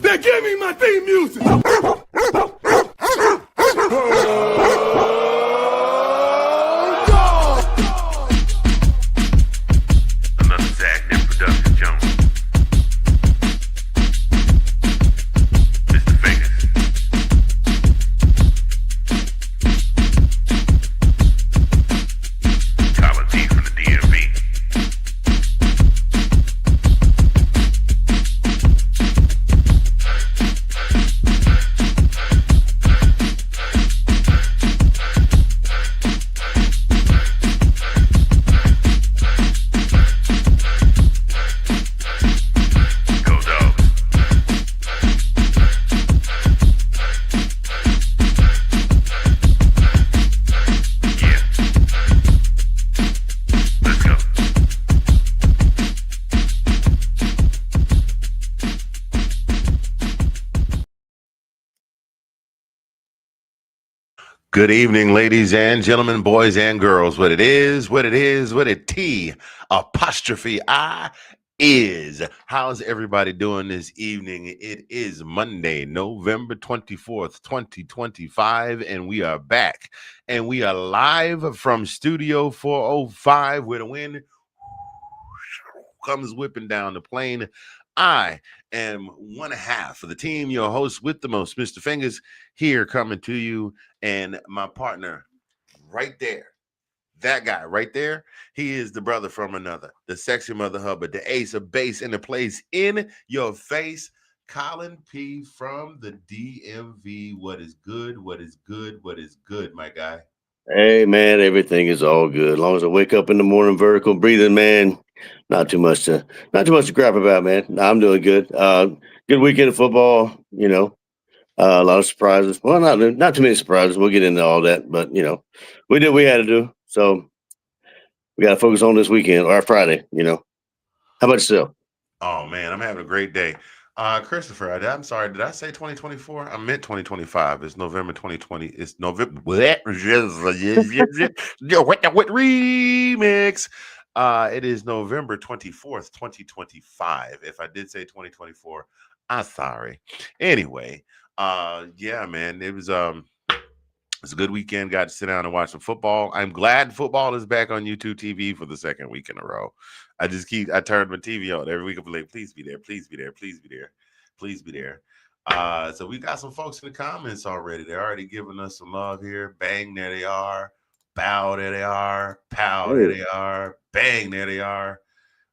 Now give me my theme music. Another Zach Nim production, Jones. Mr. Fingaz. Collin from the DMV. Go Dogs. Yeah. Let's go. Good evening, ladies and gentlemen, boys and girls. What it is, what it T apostrophe I is. How's everybody doing this evening? It is Monday, November 24th, 2025, and we are back. And we are live from Studio 405, where the wind comes whipping down the plane. I am one half of the team, your host with the most, Mr. Fingaz, here coming to you. And my partner right there, that guy right there, he is the brother from another, the sexy mother Hubbard, the ace of base in the place in your face, Collin P from the DMV. What is good? What is good? What is good, my guy? Hey man, everything is all good. As long as I wake up in the morning, vertical breathing, man. Not too much to crap about, man. No, I'm doing good. Good weekend of football. A lot of surprises. Well, not too many surprises. We'll get into all that, but we did what we had to do. So we got to focus on this weekend or Friday. How about yourself? Oh man, I'm having a great day. Christopher, I'm sorry, did I say 2024? I meant 2025. It's November 2020. It's November. What remix? It is November 24th, 2025. If I did say 2024, I'm sorry. Anyway, yeah, man, it was a good weekend. Got to sit down and watch some football. I'm glad football is back on YouTube TV for the second week in a row. I turned my TV on every week. I'm like, please be there, please be there, please be there, please be there. So we got some folks in the comments already. They're already giving us some love here. Bang, there they are. Bow, there they are. Pow, there they are. Bang, there they are.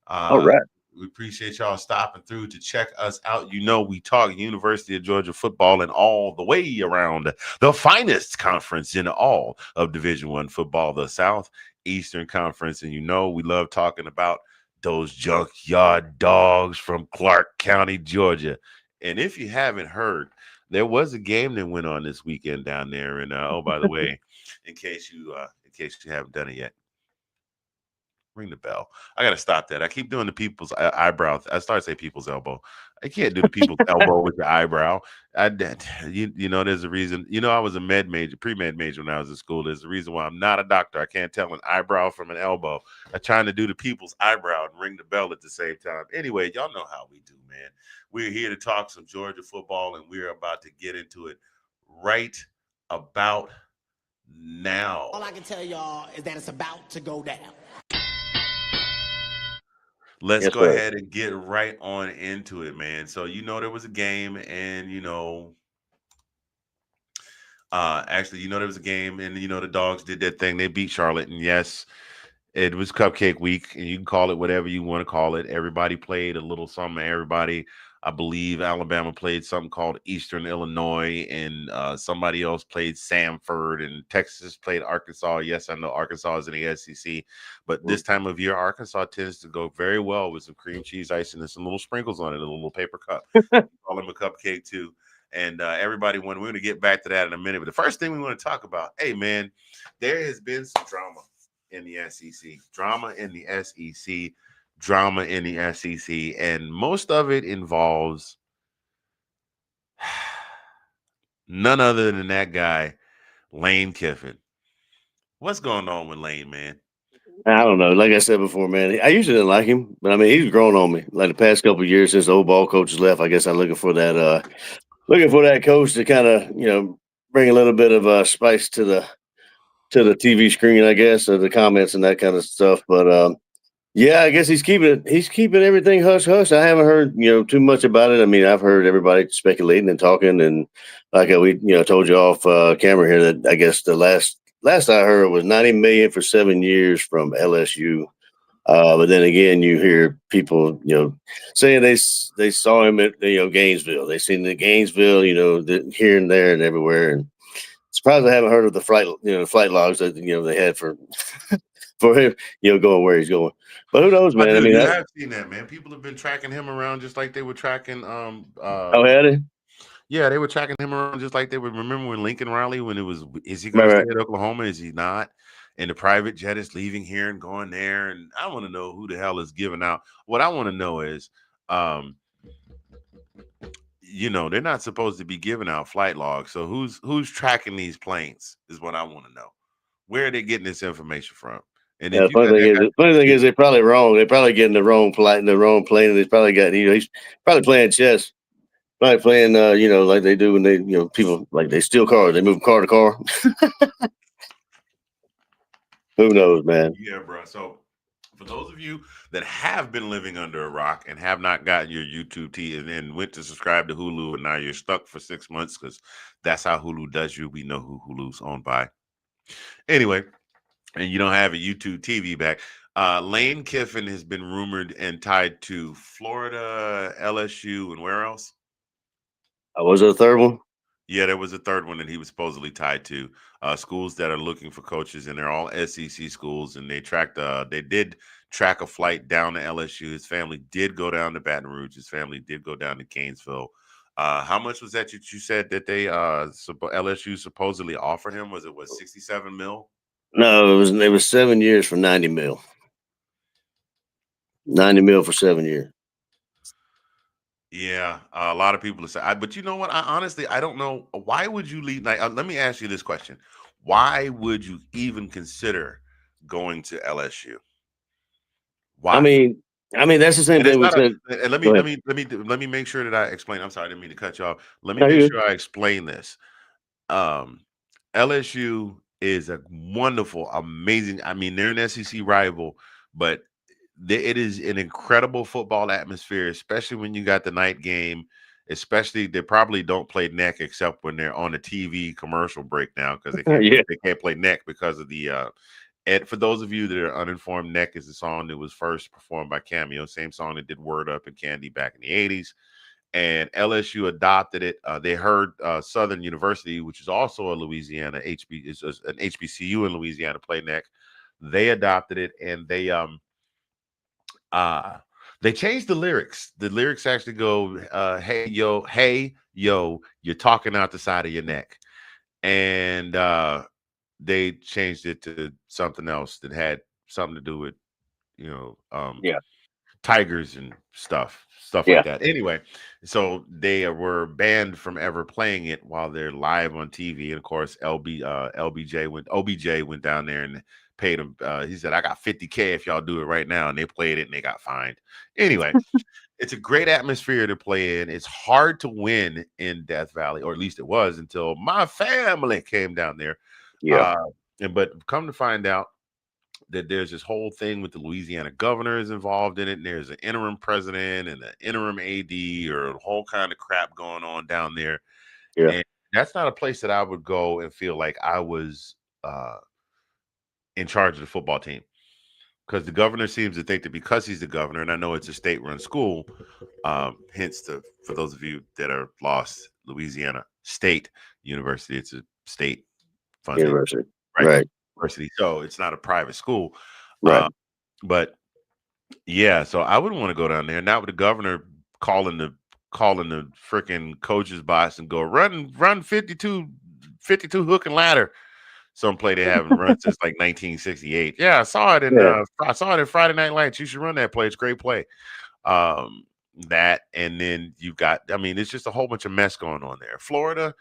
All right. We appreciate y'all stopping through to check us out. We talk University of Georgia football and all the way around the finest conference in all of Division I football, the Southeastern Conference. And we love talking about those junkyard dogs from Clark County, Georgia. And if you haven't heard, there was a game that went on this weekend down there. And oh, by the way, in case you haven't done it yet, ring the bell. I gotta stop that. I keep doing the people's eyebrow. I started to say people's elbow. I can't do the people's elbow with the eyebrow. There's a reason. I was a pre-med major when I was in school. There's a reason why I'm not a doctor. I can't tell an eyebrow from an elbow. I'm trying to do the people's eyebrow and ring the bell at the same time. Anyway, y'all know how we do, man. We're here to talk some Georgia football, and we're about to get into it right about now. All I can tell y'all is that it's about to go down. Let's Yes, go sir. ahead and get right on into it, man. So there was a game, and actually, there was a game, and the Dogs did their thing. They beat Charlotte, and yes, it was Cupcake Week, and you can call it whatever you want to call it. Everybody played a little something. Everybody, I believe Alabama played something called Eastern Illinois, and somebody else played Samford, and Texas played Arkansas. Yes, I know Arkansas is in the SEC, but this time of year, Arkansas tends to go very well with some cream cheese icing and some little sprinkles on it, a little paper cup. Call them a cupcake too. And everybody won. We're going to get back to that in a minute. But the first thing we want to talk about, hey, man, there has been some drama in the SEC. Drama in the SEC. And most of it involves none other than that guy, Lane Kiffin. What's going on with Lane, man? I don't know. Like I said before, man, I usually didn't like him, but I mean, he's grown on me. Like the past couple of years since the old ball coaches left, I guess I'm looking for that coach to kind of bring a little bit of spice to the TV screen, I guess, or the comments and that kind of stuff. But yeah, I guess he's keeping everything hush hush. I haven't heard too much about it. I mean, I've heard everybody speculating and talking, and like we told you off camera here that I guess the last I heard was 90 million for 7 years from LSU. But then again, you hear people, saying they saw him at Gainesville. They seen the Gainesville, here and there and everywhere. And surprised I haven't heard of the flight logs that they had for for him, going where he's going. But who knows, I man? I do. mean, You have seen that, man. People have been tracking him around just like they were tracking. oh, had it? Yeah, they were tracking him around just like they would. Remember when Lincoln Riley, when it was, is he going Right, to stay right. at Oklahoma? Is he not? And the private jet is leaving here and going there. And I want to know who the hell is giving out. What I want to know is, um, they're not supposed to be giving out flight logs. So who's tracking these planes is what I want to know. Where are they getting this information from? And Yeah, if you got that guy, the funny thing is they're probably wrong. They're probably getting the wrong flight, the wrong plane. He's probably got he's probably playing chess. Probably playing, like they do when they, people like they steal cars. They move car to car. Who knows, man? yeah, bro. So for those of you that have been living under a rock and have not gotten your YouTube T and then went to subscribe to Hulu and now you're stuck for 6 months because that's how Hulu does you. We know who Hulu's owned by. Anyway, and you don't have a YouTube TV back. Lane Kiffin has been rumored and tied to Florida, LSU, and where else? Was there a third one? Yeah, there was a third one that he was supposedly tied to. Schools that are looking for coaches, and they're all SEC schools. And they did track a flight down to LSU. His family did go down to Baton Rouge. His family did go down to Gainesville. How much was that you said that they LSU supposedly offered him? Was it 67 mil? No, it was 7 years for 90 mil. 90 mil for 7 years. Yeah, a lot of people say, but you know what? I don't know. Why would you leave? Like, let me ask you this question: why would you even consider going to LSU? I Why? mean, that's the same And it's thing we not said. a. And let me Go let ahead. me let me let me make sure that I explain. I'm sorry, I didn't mean to cut you off. Let me No, make you sure I explain this. Um, LSU is a wonderful, amazing. I mean, they're an SEC rival, but it is an incredible football atmosphere, especially when you got the night game. Especially, they probably don't play neck except when they're on a TV commercial break now because yeah, they can't play neck because of the. And for those of you that are uninformed, neck is a song that was first performed by Cameo, same song that did Word Up and Candy back in the '80s. And LSU adopted it. They heard Southern University, which is also a Louisiana is an HBCU in Louisiana, play neck. They adopted it, and they changed the lyrics. The lyrics actually go, hey yo, you're talking out the side of your neck," and they changed it to something else that had something to do with you know um, yeah, tigers and stuff like yeah, that. Anyway, so they were banned from ever playing it while they're live on TV. And of course, OBJ went down there and paid him. He said, "I got 50K if y'all do it right now," and they played it and they got fined. Anyway, it's a great atmosphere to play in. It's hard to win in Death Valley, or at least it was until my family came down there. yeah, Uh, but come to find out that there's this whole thing with the Louisiana governor is involved in it, and there's an interim president and an interim AD or a whole kind of crap going on down there. yeah, And that's not a place that I would go and feel like I was in charge of the football team. Because the governor seems to think that because he's the governor, and I know it's a state-run school, hence for those of you that are lost, Louisiana State University, it's a state-funded university. right Right, university, so it's not a private school. right. But yeah, so I wouldn't want to go down there. Not with the governor calling the freaking coach's box and go run 52 hook and ladder. Some play they haven't run since like 1968. Yeah, Yeah, I saw it in Friday Night Lights. You should run that play. It's a great play. Um, that and then you've got, I mean, it's just a whole bunch of mess going on there. Florida,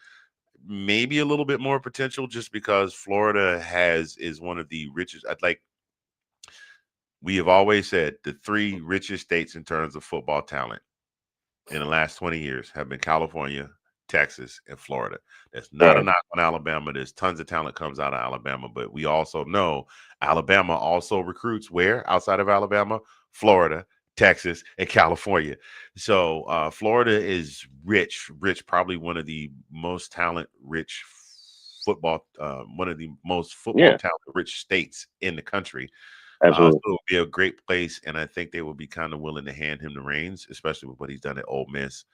maybe a little bit more potential just because Florida is one of the richest. I'd like we have always said the 3 richest states in terms of football talent in the last 20 years have been California, Texas, and Florida. That's not a Right. knock on Alabama. There's tons of talent comes out of Alabama, but we also know Alabama also recruits where outside of Alabama? Florida, Texas, and California. So Florida is rich, probably one of the most talent rich football, one of the most football Yeah, talent rich states in the country. So absolutely. it would be a great place, and I think they would be kind of willing to hand him the reins, especially with what he's done at Ole Miss.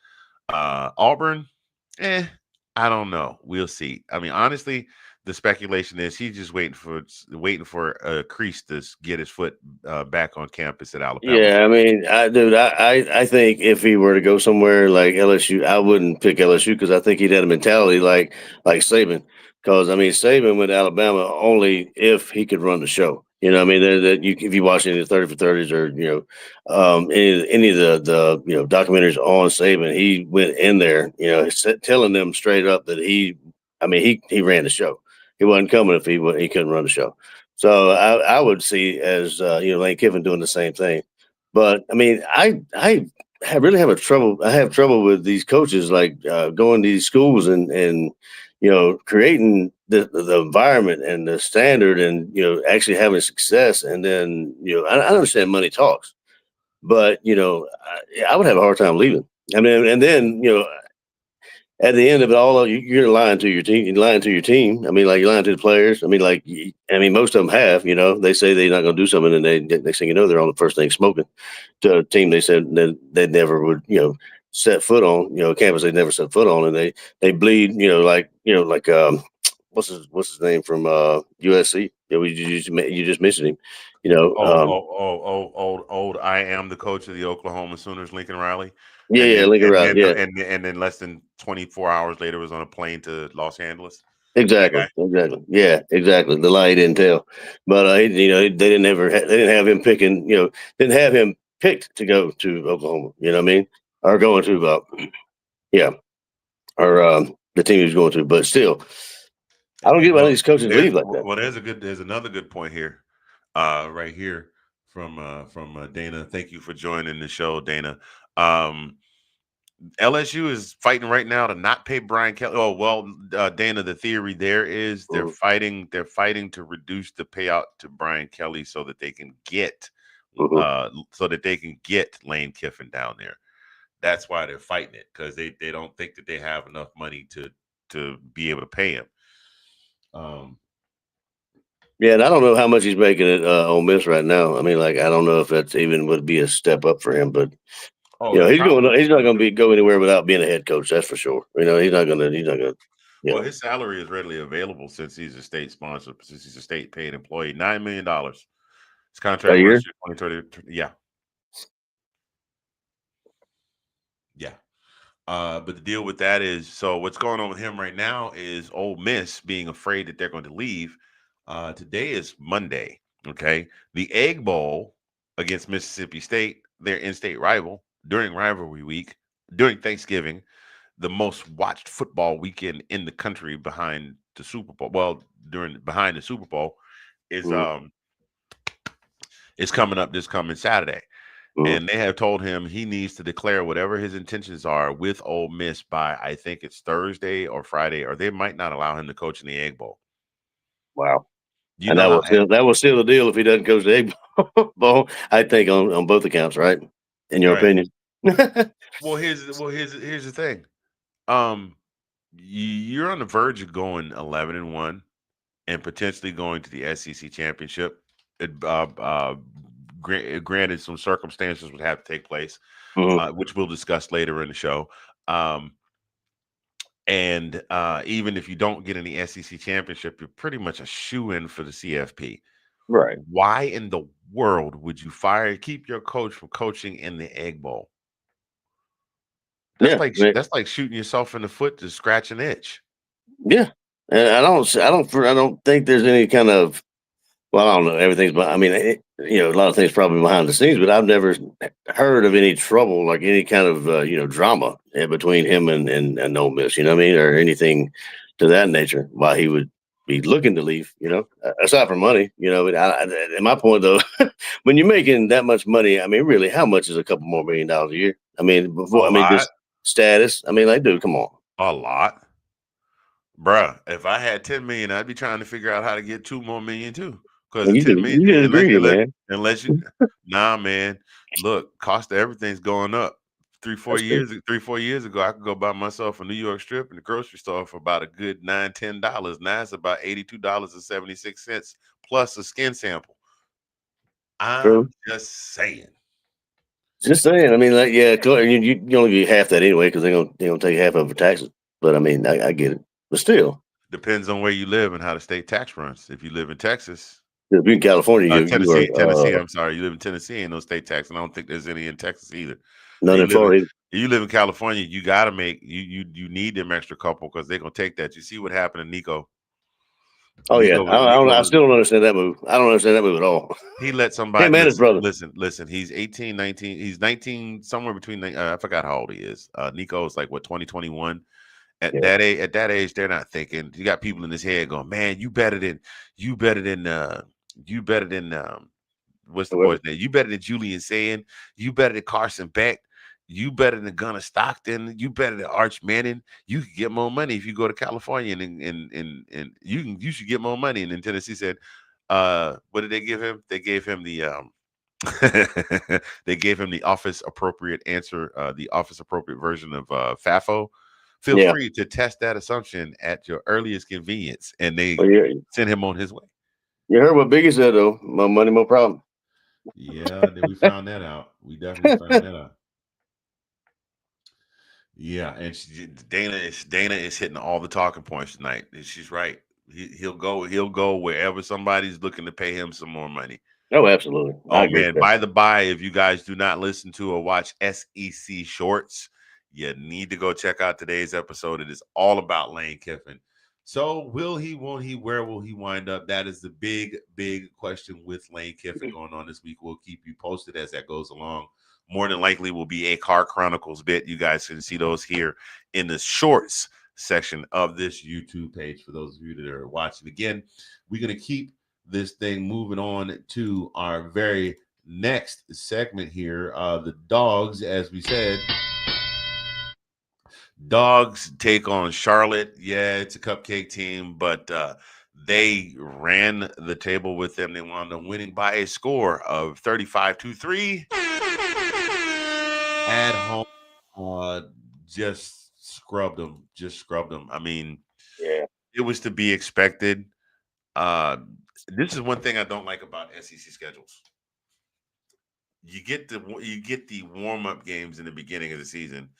Auburn, I don't know. We'll see. I mean, honestly, the speculation is he's just waiting for a crease to get his foot back on campus at Alabama. Yeah, I mean, I think if he were to go somewhere like LSU, I wouldn't pick LSU because I think he'd have a mentality like Saban. Because I mean, Saban went to Alabama only if he could run the show. You know, what I mean, that you if you watch any of the 30 for 30s or any of the documentaries on Saban, he went in there, telling them straight up that he ran the show. He wasn't coming if he couldn't run the show. So I would see as Lane Kiffin doing the same thing. But I mean, really have trouble. I have trouble with these coaches like going to these schools and creating the environment and the standard and actually having success. And then I understand money talks, but I would have a hard time leaving. I mean, and then at the end of it all, you're lying to your team. You're lying to your team. I mean, like you're lying to the players. I mean, most of them have. They say they're not going to do something, and they next thing you know, they're on the first thing smoking to a team they said that they never would, set foot on. Campus they never set foot on, and they bleed. What's his name from USC? You just mentioned him. Old. I am the coach of the Oklahoma Sooners, Lincoln Riley. Yeah, And yeah, then Lincoln and Riley. then Yeah, and then less than 24 hours later was on a plane to Los Angeles. That exactly, guy. exactly. Yeah, exactly. The lie he didn't tell, but they didn't have him picking. Didn't have him picked to go to Oklahoma. You know what I mean? Or going to yeah, or the team he was going to. But still, I don't get why Well, these coaches leave like that. there's another good point here, right here from Dana. Thank you for joining the show, Dana. Um, LSU is fighting right now to not pay Brian Kelly. Oh well, Dana. The theory there is they're Mhm. fighting. They're fighting to reduce the payout to Brian Kelly so that they can get, Mhm. Lane Kiffin down there. That's why they're fighting it because they don't think that they have enough money to be able to pay him. Um, Yeah, and I don't know how much he's making at Ole Miss right now. I mean, like I don't know if that's even would be a step up for him, but oh, he probably. he's not going to go anywhere without being a head coach. That's for sure. He's not going to. Well, his salary is readily available since he's a state sponsor, since he's a state paid employee. $9 million. His A contract runs year. through 2030. Yeah. Yeah. But the deal with that is, so what's going on with him right now is Ole Miss being afraid that they're going to leave. Today is Monday. Okay. The Egg Bowl against Mississippi State, their in-state rival, during rivalry week, during Thanksgiving, the most watched football weekend in the country behind the Super Bowl. Well, behind the Super Bowl is Mhm. coming up this coming Saturday. Mhm. And they have told him he needs to declare whatever his intentions are with Ole Miss by, I think it's Thursday or Friday, or they might not allow him to coach in the Egg Bowl. Wow. You And know how that was still the deal if he doesn't coach the Egg Bowl. I think on both accounts, right? In your right. opinion. Here's the thing. You're on the verge of going 11-1 and potentially going to the SEC championship. Granted, some circumstances would have to take place, Mhm. which we'll discuss later in the show. And even if you don't get in the SEC championship, you're pretty much a shoe-in for the CFP. Right. Why in the world would you keep your coach from coaching in the Egg Bowl? Yeah. That's like shooting yourself in the foot to scratch an itch. Yeah. And I don't think there's any kind of, well, I don't know. Everything's, but I mean, a lot of things probably behind the scenes, but I've never heard of any trouble, like any kind of, drama between him and Ole Miss, you know what I mean? Or anything to that nature. Why he would be looking to leave. Aside from money. And my point though, when you're making that much money, I mean, really, how much is a couple more $1 million a year? I mean, A lot. just status. I mean, like, dude, come on. A lot. Bruh, if I had 10 million, I'd be trying to figure out how to get 2 more million too. Because You 10 million, just greedy, man. unless you, nah, man. Look, cost of everything's going up. 3-4 years ago, I could go buy myself a New York strip in the grocery store for about a good $9-10. Now it's about $82.76 plus a skin sample. I'm True. just saying. Just saying. I mean, like, yeah, you only get half that anyway because they gonna take half of it for taxes. But I mean, I get it. But still, Depends on where you live and how the state tax runs. If you live in Texas, if you're in California, you are Tennessee. I'm sorry, you live in Tennessee, ain't no state tax, and I don't think there's any in Texas either. none in Florida. If you live in California, you got to make you need them extra couple because they're gonna take that. You see what happened to Nico? Oh yeah, I still don't understand that move. I don't understand that move at all. He let somebody him and his brother. Listen. He's 18, 19. He's 19, somewhere between. I forgot how old he is. Nico is like what 2021. At that age, they're not thinking. You got people in his head going, "Man, you better than what's the boy's name? You better than Julian saying. You better than Carson Beck. You better than Gunnar Stockton. You better than Arch Manning. You can get more money if you go to California and you should get more money." And then Tennessee said, "What did they give him? They gave him the they gave him the office appropriate answer, the office appropriate version of FAFO. Feel free to test that assumption at your earliest convenience." And they sent him on his way. You heard what Biggie said though? More money, more problem. Yeah, we found that out. We definitely found that out. Yeah, and Dana is hitting all the talking points tonight. She's right. He'll go wherever somebody's looking to pay him some more money. Oh, absolutely. Oh man, by the by, if you guys do not listen to or watch SEC Shorts, you need to go check out today's episode. It is all about Lane Kiffin. So will he, won't he, where will he wind up? That is the big question with Lane Kiffin going on this week. We'll keep you posted as that goes along. More than likely will be a Car Chronicles bit. You guys can see those here in the shorts section of this YouTube page for those of you that are watching. Again, we're going to keep this thing moving on to our very next segment here. The dogs, as we said, dogs take on Charlotte. Yeah, it's a cupcake team, but they ran the table with them. They wound up winning by a score of 35-3 at home. Just scrubbed them. I mean, it was to be expected. This is one thing I don't like about SEC schedules. You get the warm-up games in the beginning of the season.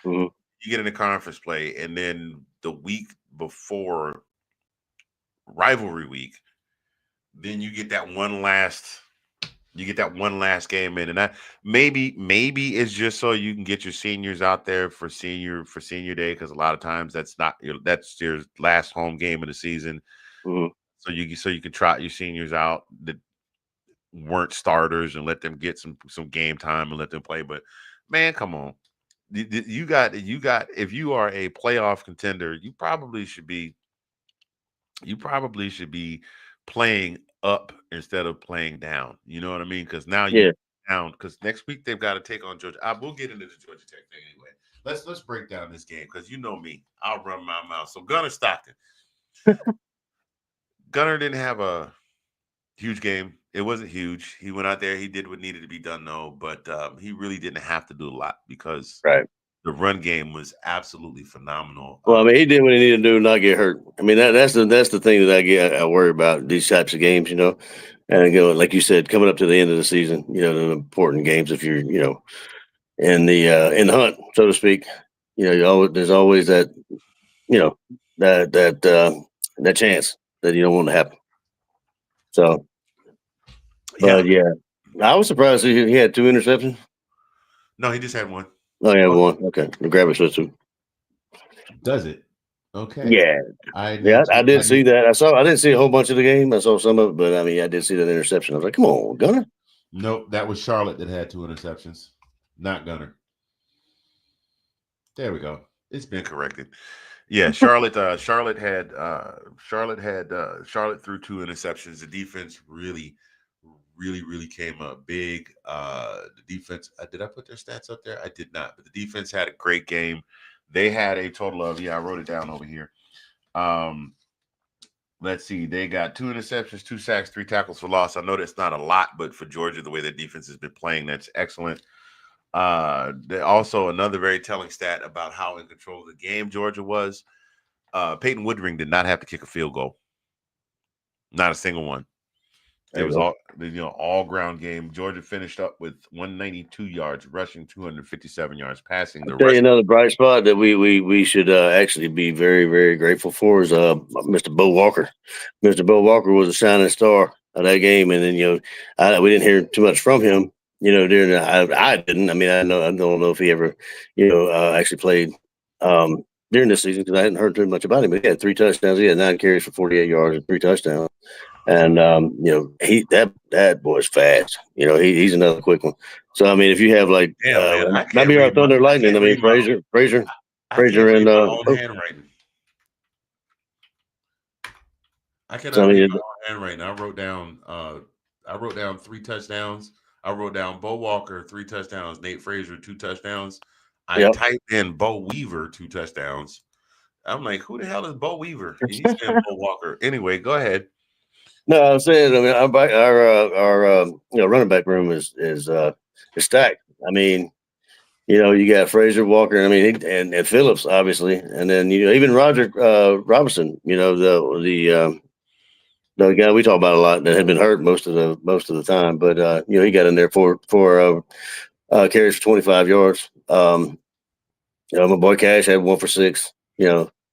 Mm-hmm. You get into conference play, and then the week before rivalry week, then you get that one last game in, and that maybe it's just so you can get your seniors out there for senior day, because a lot of times that's your last home game of the season. Mm-hmm. So you can trot your seniors out that weren't starters and let them get some game time and let them play. But man, come on. You got if you are a playoff contender, you probably should be playing up instead of playing down. You know what I mean? Because now you're down, because next week they've got to take on Georgia. We'll get into the Georgia Tech thing anyway. Let's break down this game, because you know me. I'll run my mouth. So Gunnar Stockton. Gunnar didn't have a huge game. It wasn't huge. He went out there. He did what needed to be done, though. But he really didn't have to do a lot, because the run game was absolutely phenomenal. Well, I mean, he did what he needed to do, not get hurt. I mean, that's the thing that I worry about these types of games, And like you said, coming up to the end of the season, the important games, if you're, in the hunt, so to speak, there's always that, that chance that you don't want to happen. So, but I was surprised he had 2 interceptions. No, he just had one. Oh, yeah, one. Okay, the grab it two. Does it? Okay. Yeah, I did see that. I didn't see a whole bunch of the game. I saw some of it, but I mean, I did see that interception. I was like, "Come on, Gunnar." Nope, that was Charlotte that had 2 interceptions, not Gunnar. There we go. It's been corrected. Yeah, Charlotte threw 2 interceptions. The defense really came up big. The defense, did I put their stats up there? I did not, but the defense had a great game. They had a total of, I wrote it down over here. Let's see, they got 2 interceptions, 2 sacks, 3 tackles for loss. I know that's not a lot, but for Georgia, the way their defense has been playing, that's excellent. Also, another very telling stat about how in control of the game Georgia was. Peyton Woodring did not have to kick a field goal. Not a single one. It was all ground game. Georgia finished up with 192 yards rushing, 257 yards passing. I'll tell you another bright spot that we should actually be very, very grateful for is Mr. Bo Walker. Mr. Bo Walker was a shining star of that game, and then we didn't hear too much from him. During I didn't. I mean, I don't know if he ever actually played during this season because I hadn't heard too much about him. But he had 3 touchdowns. He had 9 carries for 48 yards and 3 touchdowns. And that boy's fast. He's another quick one. So I mean, if you have like maybe our Thunder Lightning, I mean Frazier, and handwriting. I cannot read my own handwriting. I wrote down 3 touchdowns. I wrote down Bo Walker 3 touchdowns, Nate Frazier 2 touchdowns. I typed in Bo Weaver 2 touchdowns. I'm like, who the hell is Bo Weaver? He's saying Bo Walker. Anyway, go ahead. No, I'm saying, I mean, our running back room is stacked. I mean, you got Frazier, Walker, I mean, and Phillips, obviously, and then even Roger Robinson, the guy we talk about a lot that had been hurt most of the time, but he got in there for carries for 25 yards. My boy Cash had 1 for 6.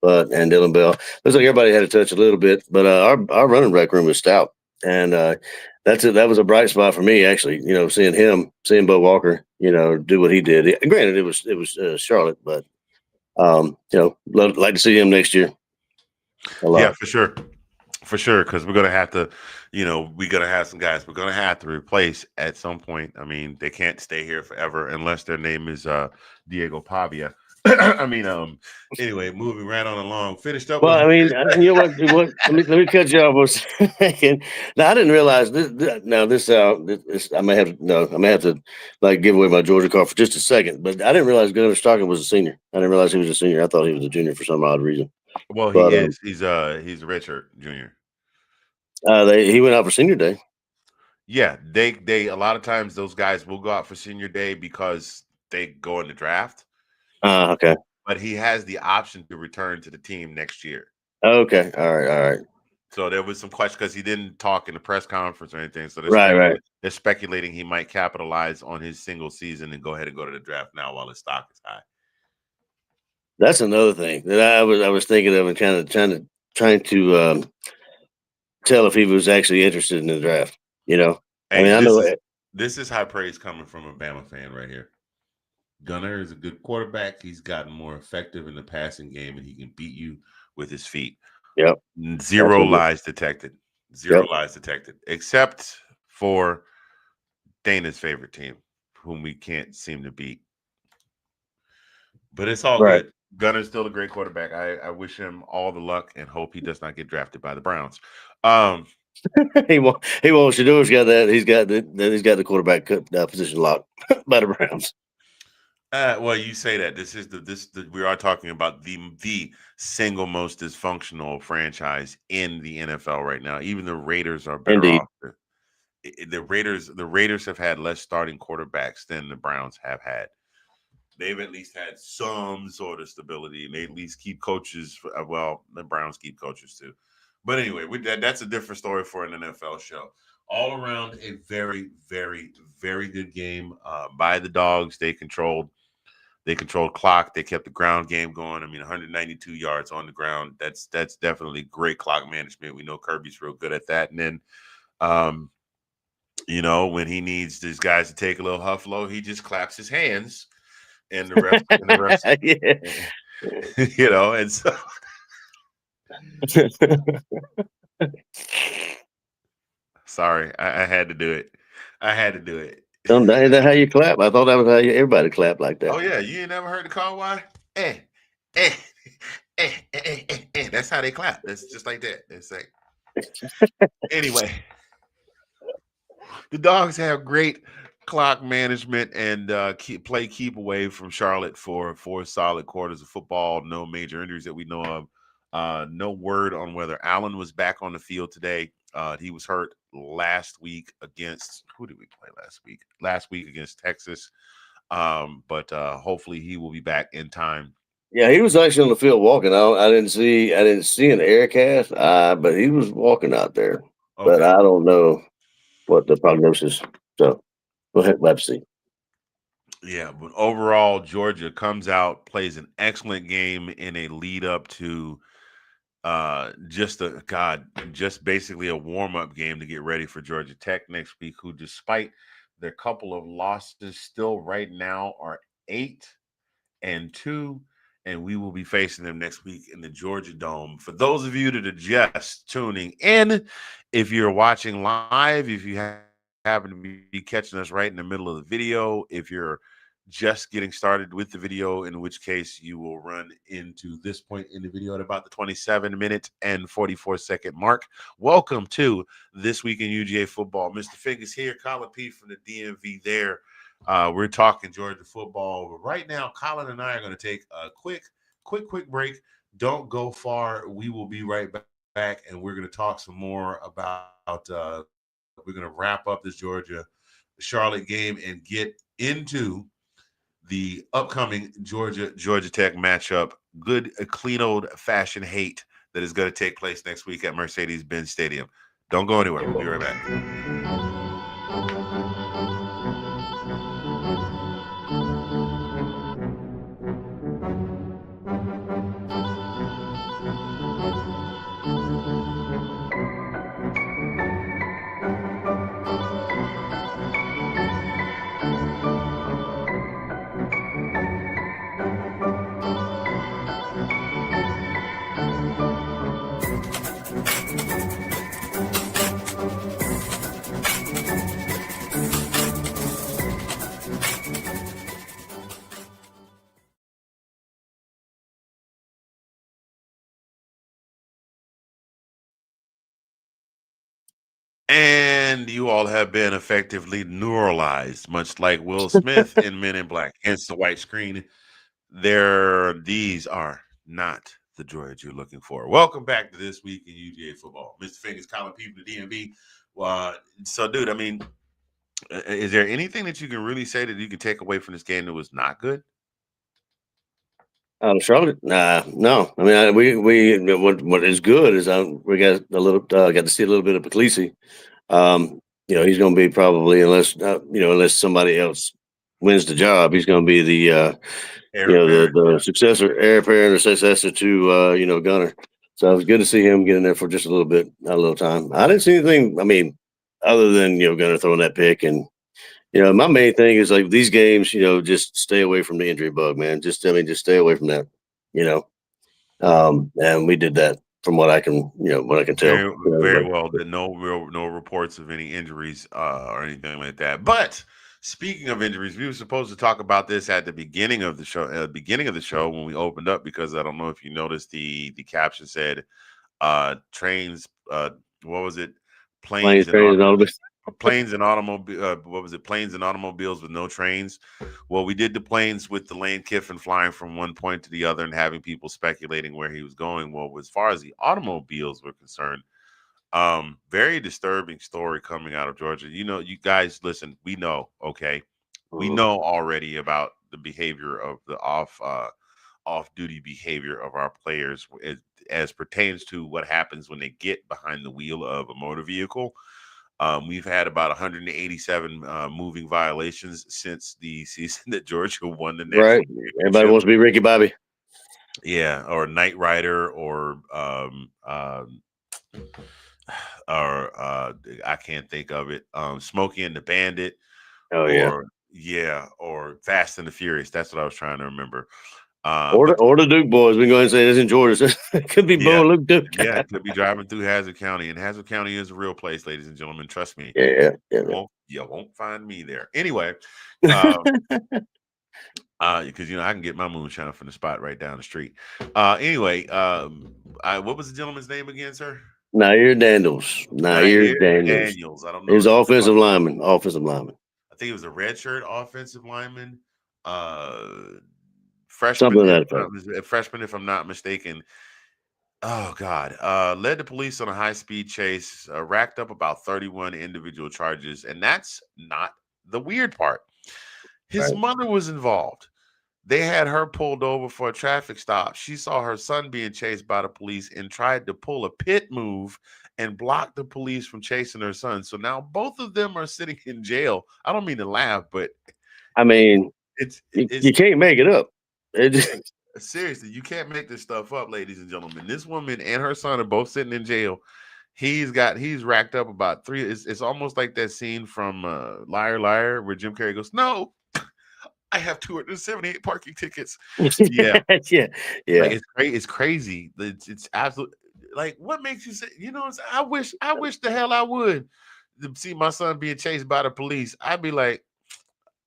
And Dylan Bell. Looks like everybody had to touch a little bit, but our running back room is stout, and that was a bright spot for me actually. Seeing Bo Walker, do what he did. Granted, it was Charlotte, but like to see him next year. Yeah, for sure, because we're gonna have to, we're gonna have some guys we're gonna have to replace at some point. I mean, they can't stay here forever unless their name is Diego Pavia. I mean, anyway, moving right on along. Finished up. Well, I mean, you know what? Let me cut you off for a second. Now, I didn't realize this. Now, I may have to like give away my Georgia card for just a second. But I didn't realize Gunnar Stockton was a senior. I didn't realize he was a senior. I thought he was a junior for some odd reason. Well, he is. He's a redshirt junior. He went out for senior day. Yeah, they a lot of times those guys will go out for senior day because they go in the draft. Okay. But he has the option to return to the team next year. Okay. All right. So there was some question because he didn't talk in the press conference or anything. So they're speculating he might capitalize on his single season and go ahead and go to the draft now while his stock is high. That's another thing that I was thinking of and kind of trying to tell if he was actually interested in the draft. This is high praise coming from a Bama fan right here. Gunnar is a good quarterback. He's gotten more effective in the passing game, and he can beat you with his feet. Yep. Zero lies detected. Lies detected, except for Dana's favorite team, whom we can't seem to beat. But it's all good. Gunnar's still a great quarterback. I wish him all the luck and hope he does not get drafted by the Browns. He won't. Shador's got that. He's got the quarterback position locked by the Browns. Well, you say that we are talking about the single most dysfunctional franchise in the NFL right now. Even the Raiders are better off. The Raiders have had less starting quarterbacks than the Browns have had. They've at least had some sort of stability, and they at least keep coaches. Well, the Browns keep coaches too. But anyway, that's a different story for an NFL show. All around, a very, very, very good game by the Dogs. They controlled clock. They kept the ground game going. I mean, 192 yards on the ground. That's definitely great clock management. We know Kirby's real good at that. And then, when he needs these guys to take a little huff low, he just claps his hands, and the rest, and so. Sorry, I had to do it. Is that how you clap? I thought that was how everybody clapped like that. Oh yeah, you ain't never heard the call? Why? That's how they clap. That's just like that. It's like anyway. The Dogs have great clock management and keep away from Charlotte for 4 solid quarters of football. No major injuries that we know of. No word on whether Allen was back on the field today. He was hurt last week against who did we play last week? Last week against Texas. But hopefully he will be back in time. Yeah, he was actually on the field walking. I didn't see an air cast, but he was walking out there. But Okay. I don't know what the prognosis. So we'll have to see. Yeah, but overall, Georgia comes out, plays an excellent game in a lead up to just basically a warm-up game to get ready for Georgia Tech next week, who despite their couple of losses still right now are 8-2, and we will be facing them next week in the Georgia Dome. For those of you that are just tuning in, if you're watching live, if you happen to be catching us right in the middle of the video, if you're just getting started with the video, in which case you will run into this point in the video at about the 27-minute and 44-second mark. Welcome to This Week in UGA Football. Mr. Fingaz here, Collin P from the DMV there. We're talking Georgia football. But right now, Collin and I are going to take a quick break. Don't go far. We will be right back, and we're going to talk some more about we're going to wrap up this Georgia-Charlotte game and get into the upcoming Georgia Tech matchup. Good, clean old fashioned hate that is going to take place next week at Mercedes-Benz Stadium. Don't go anywhere. We'll be right back. And you all have been effectively neuralized, much like Will Smith in Men in Black. Hence the white screen. These are not the droids you're looking for. Welcome back to This Week in UGA Football. Mr. Fingaz, Collin P from the DMV. So, dude, I mean, is there anything that you can really say that you can take away from this game that was not good? Charlotte? No. I mean, we what is good is we got to see a little bit of Puglisi. He's going to be probably unless somebody else wins the job, he's going to be the heir apparent or successor to Gunner. So it was good to see him get in there for just a little time. I didn't see anything. I mean, other than Gunner throwing that pick, and my main thing is like these games, just stay away from the injury bug, man. Just stay away from that. And we did that from what I can tell. Very well. No reports of any injuries or anything like that. But speaking of injuries, we were supposed to talk about this at the beginning of the show. When we opened up, because I don't know if you noticed the caption said trains. What was it? Planes and automobiles. What was it? Planes and automobiles with no trains. Well, we did the planes with the Lane Kiffin flying from one point to the other and having people speculating where he was going. Well, as far as the automobiles were concerned, very disturbing story coming out of Georgia. You guys listen. We know, okay, we know already about the behavior of the off-duty behavior of our players as pertains to what happens when they get behind the wheel of a motor vehicle. We've had about 187 moving violations since the season that Georgia won the national championship. Everybody wants to be Ricky Bobby. Yeah, or Knight Rider, or I can't think of it. Smokey and the Bandit. Or Fast and the Furious. That's what I was trying to remember. Or the Duke boys. We go ahead and say this in Georgia. It could be Bo and Luke Duke. Yeah, it could be driving through Hazard County. And Hazard County is a real place, ladies and gentlemen. Trust me. You won't find me there. Anyway, because I can get my moonshine from the spot right down the street. what was the gentleman's name again, sir? Nair Daniels. Nair Daniels. Daniels. I don't know. His offensive lineman. Offensive lineman. I think it was a redshirt offensive lineman. Freshman, Something like that. freshman, if I'm not mistaken. Oh God! Led the police on a high-speed chase, racked up about 31 individual charges, and that's not the weird part. His mother was involved. They had her pulled over for a traffic stop. She saw her son being chased by the police and tried to pull a pit move and block the police from chasing her son. So now both of them are sitting in jail. I don't mean to laugh, but I mean, it's you can't make it up. Seriously, you can't make this stuff up, ladies and gentlemen. This woman and her son are both sitting in jail. He's racked up about 3. It's almost like that scene from Liar Liar where Jim Carrey goes, "No, I have 278 parking tickets." Yeah. yeah. Like, it's crazy. It's absolute. Like, what makes you say, I wish the hell I would to see my son being chased by the police. I'd be like,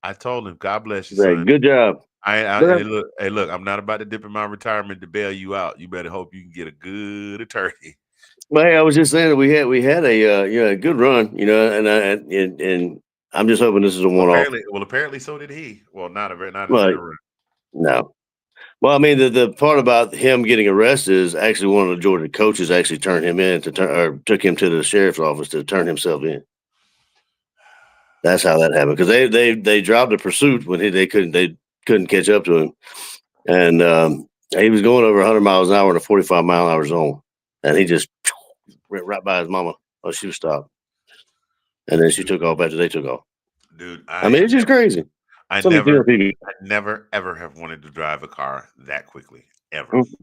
I told him, God bless you, son. Good job. Hey, look, I'm not about to dip in my retirement to bail you out. You better hope you can get a good attorney. Well, hey, I was just saying that we had a good run, and I'm just hoping this is a one-off. Apparently so did he. Well, not a run. No. Well, I mean, the part about him getting arrested is actually one of the Georgia coaches actually turned him in took him to the sheriff's office to turn himself in. That's how that happened, because they dropped the pursuit when they couldn't catch up to him, and he was going over 100 miles an hour in a 45-mile-an-hour zone, and he just went right by his mama. Oh, she was stopped, and then she took off after they took off. Dude, I mean, it's just crazy. I never ever have wanted to drive a car that quickly, ever. Mm-hmm.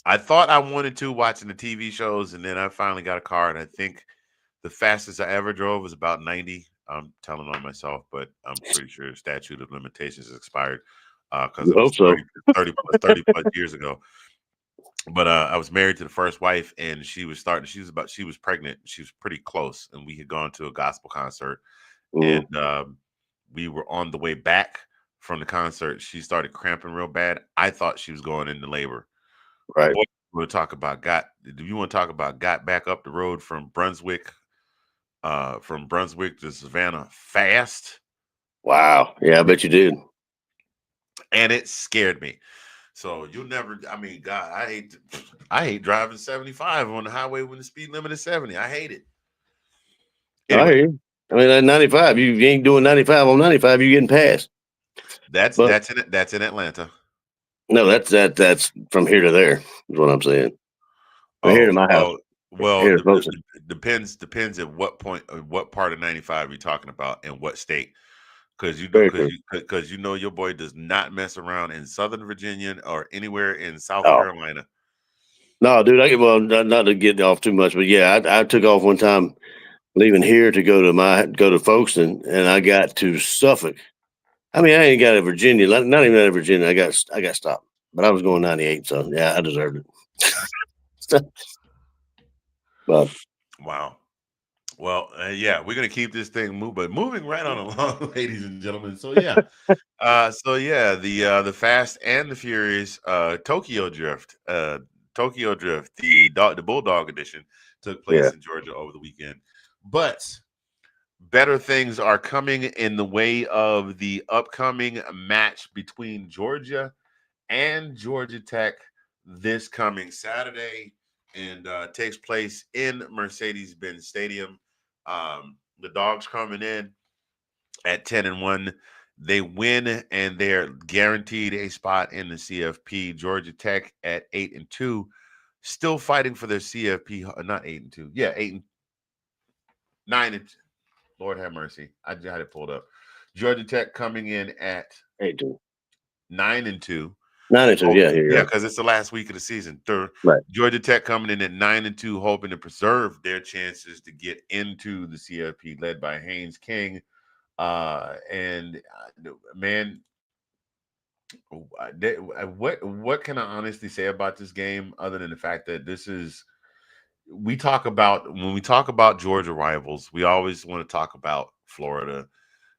I thought I wanted to watching the TV shows, and then I finally got a car, and I think the fastest I ever drove was about 90. I'm telling on myself, but I'm pretty sure the statute of limitations has expired because it was 30 plus years ago. But I was married to the first wife, and she was pregnant. She was pretty close, and we had gone to a gospel concert, and we were on the way back from the concert. She started cramping real bad. I thought she was going into labor. Right. Do you want to talk about got back up the road from Brunswick to Savannah fast? Wow. Yeah, I bet you did. And it scared me. So God, I hate driving 75 on the highway when the speed limit is 70. I hate it. Anyway, I hear you. I mean, at 95, you ain't doing 95 on 95, you're getting past. That's in Atlanta. No, that's from here to there, is what I'm saying. From here to my house. Well, it depends at what point, what part of 95 you're talking about, and what state. Because your boy does not mess around in Southern Virginia or anywhere in South Carolina. No, dude. Not to get off too much, but yeah, I took off one time leaving here to go to Folkestone, and I got to Suffolk. I mean, I ain't got to Virginia, not even out of Virginia. I got stopped, but I was going 98, so yeah, I deserved it. But wow. Well, yeah, we're gonna keep this thing moving right on along, ladies and gentlemen. So yeah, the Fast and the Furious Tokyo Drift, the Bulldog edition took place in Georgia over the weekend. But better things are coming in the way of the upcoming match between Georgia and Georgia Tech this coming Saturday, and takes place in Mercedes-Benz Stadium. The Dogs coming in at 10-1. They win, and they're guaranteed a spot in the CFP. Georgia Tech at 8-2, still fighting for their CFP. Not 8-2. Yeah, 9-2. Lord have mercy. I just had it pulled up. Georgia Tech coming in at 8-2. 9-2. 9-2, yeah, because it's the last week of the season. Right. Georgia Tech coming in at 9-2, hoping to preserve their chances to get into the CFP, led by Haynes King. Man, what can I honestly say about this game, other than the fact that when we talk about Georgia rivals, we always want to talk about Florida.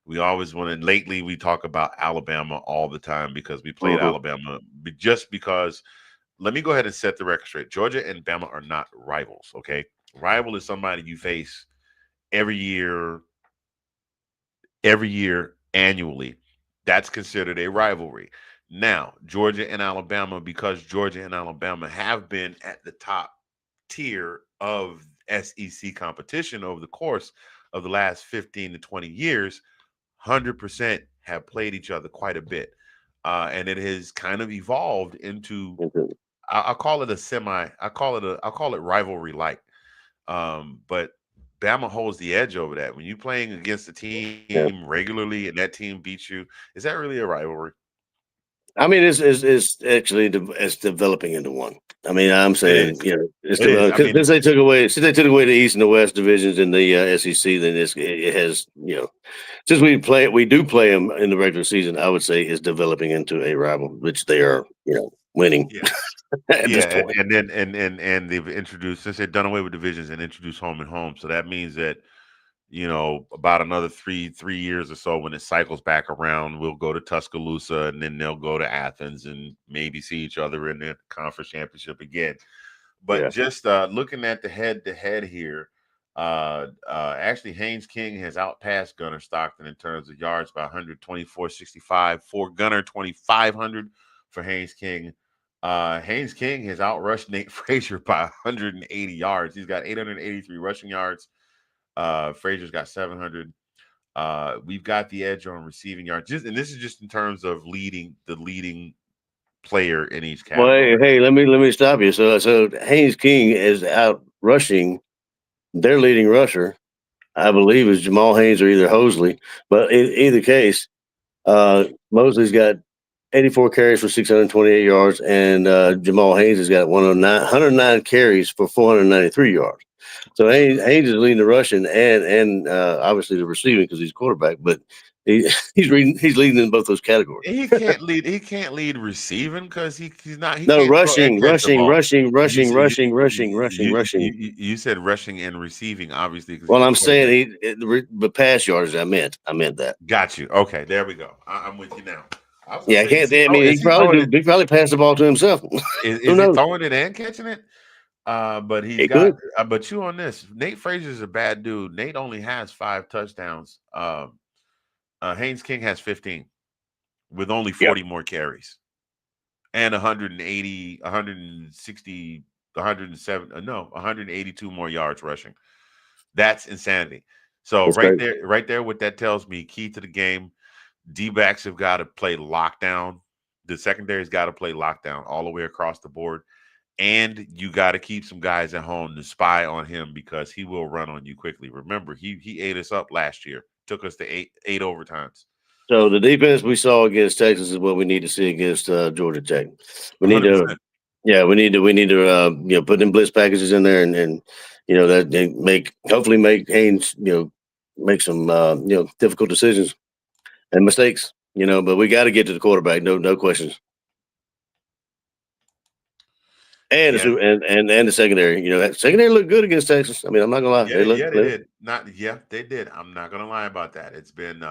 Lately we talk about Alabama all the time because we played Alabama, just because let me go ahead and set the record straight. Georgia and Bama are not rivals. Okay, rival is somebody you face every year annually. That's considered a rivalry. Now, Georgia and Alabama, because Georgia and Alabama have been at the top tier of SEC competition over the course of the last 15 to 20 years, 100% have played each other quite a bit. And it has kind of evolved into, I'll call it a I'll call it rivalry like. But Bama holds the edge over that. When you're playing against a team regularly and that team beats you, is that really a rivalry? I mean, it's actually it's developing into one. I mean, I'm saying, it's It is. I mean, since they took away the East and the West divisions in the SEC, then it has, since we do play them in the regular season, I would say it's developing into a rival, which they are, winning yeah. at this Yeah, point. and then and they've introduced, since they've done away with divisions and introduced home and home. So that means that, about another three years or so, when it cycles back around, we'll go to Tuscaloosa and then they'll go to Athens and maybe see each other in the conference championship again. But just looking at the head-to-head here, actually Haynes King has outpassed Gunnar Stockton in terms of yards by 124.65 for Gunnar, 2,500 for Haynes King. Haynes King has outrushed Nate Frazier by 180 yards. He's got 883 rushing yards. Frazier's got 700. We've got the edge on receiving yards. And this is just in terms of leading player in each category. Well, hey, let me stop you. So Haynes King is out rushing their leading rusher, I believe, is Jamal Haynes or either Hosley. But in either case, Mosley's got 84 carries for 628 yards, and Jamal Haynes has got 109 carries for 493 yards. So Haynes is leading the rushing and obviously the receiving because he's quarterback, but he's leading in both those categories. He can't lead. He can't lead receiving because he's not. He No, can't rushing. throw and catch the ball. Rushing. You said rushing and receiving, obviously. Well, I'm saying the pass yards. I meant that. Got you. Okay, there we go. I'm with you now. Yeah, I can't. I mean, he probably passed the ball to himself. Is he throwing it and catching it? But he's got. But you on this? Nate Frazier's a bad dude. Nate only has 5 touchdowns. Haynes King has 15, with only 40 more carries, and 180, 160, 107. No, 182 more yards rushing. That's insanity. So right there, what that tells me, key to the game. D-backs have got to play lockdown. The secondary's got to play lockdown all the way across the board. And you got to keep some guys at home to spy on him because he will run on you quickly. Remember, he ate us up last year. Took us to eight overtimes. So the defense we saw against Texas is what we need to see against Georgia Tech. We need 100%. We need to put them blitz packages in there and that they hopefully make Haynes make some difficult decisions and mistakes, but we got to get to the quarterback. No questions. And the secondary, that secondary looked good against Texas. I mean, I'm not gonna lie. They did. They did. I'm not gonna lie about that. It's been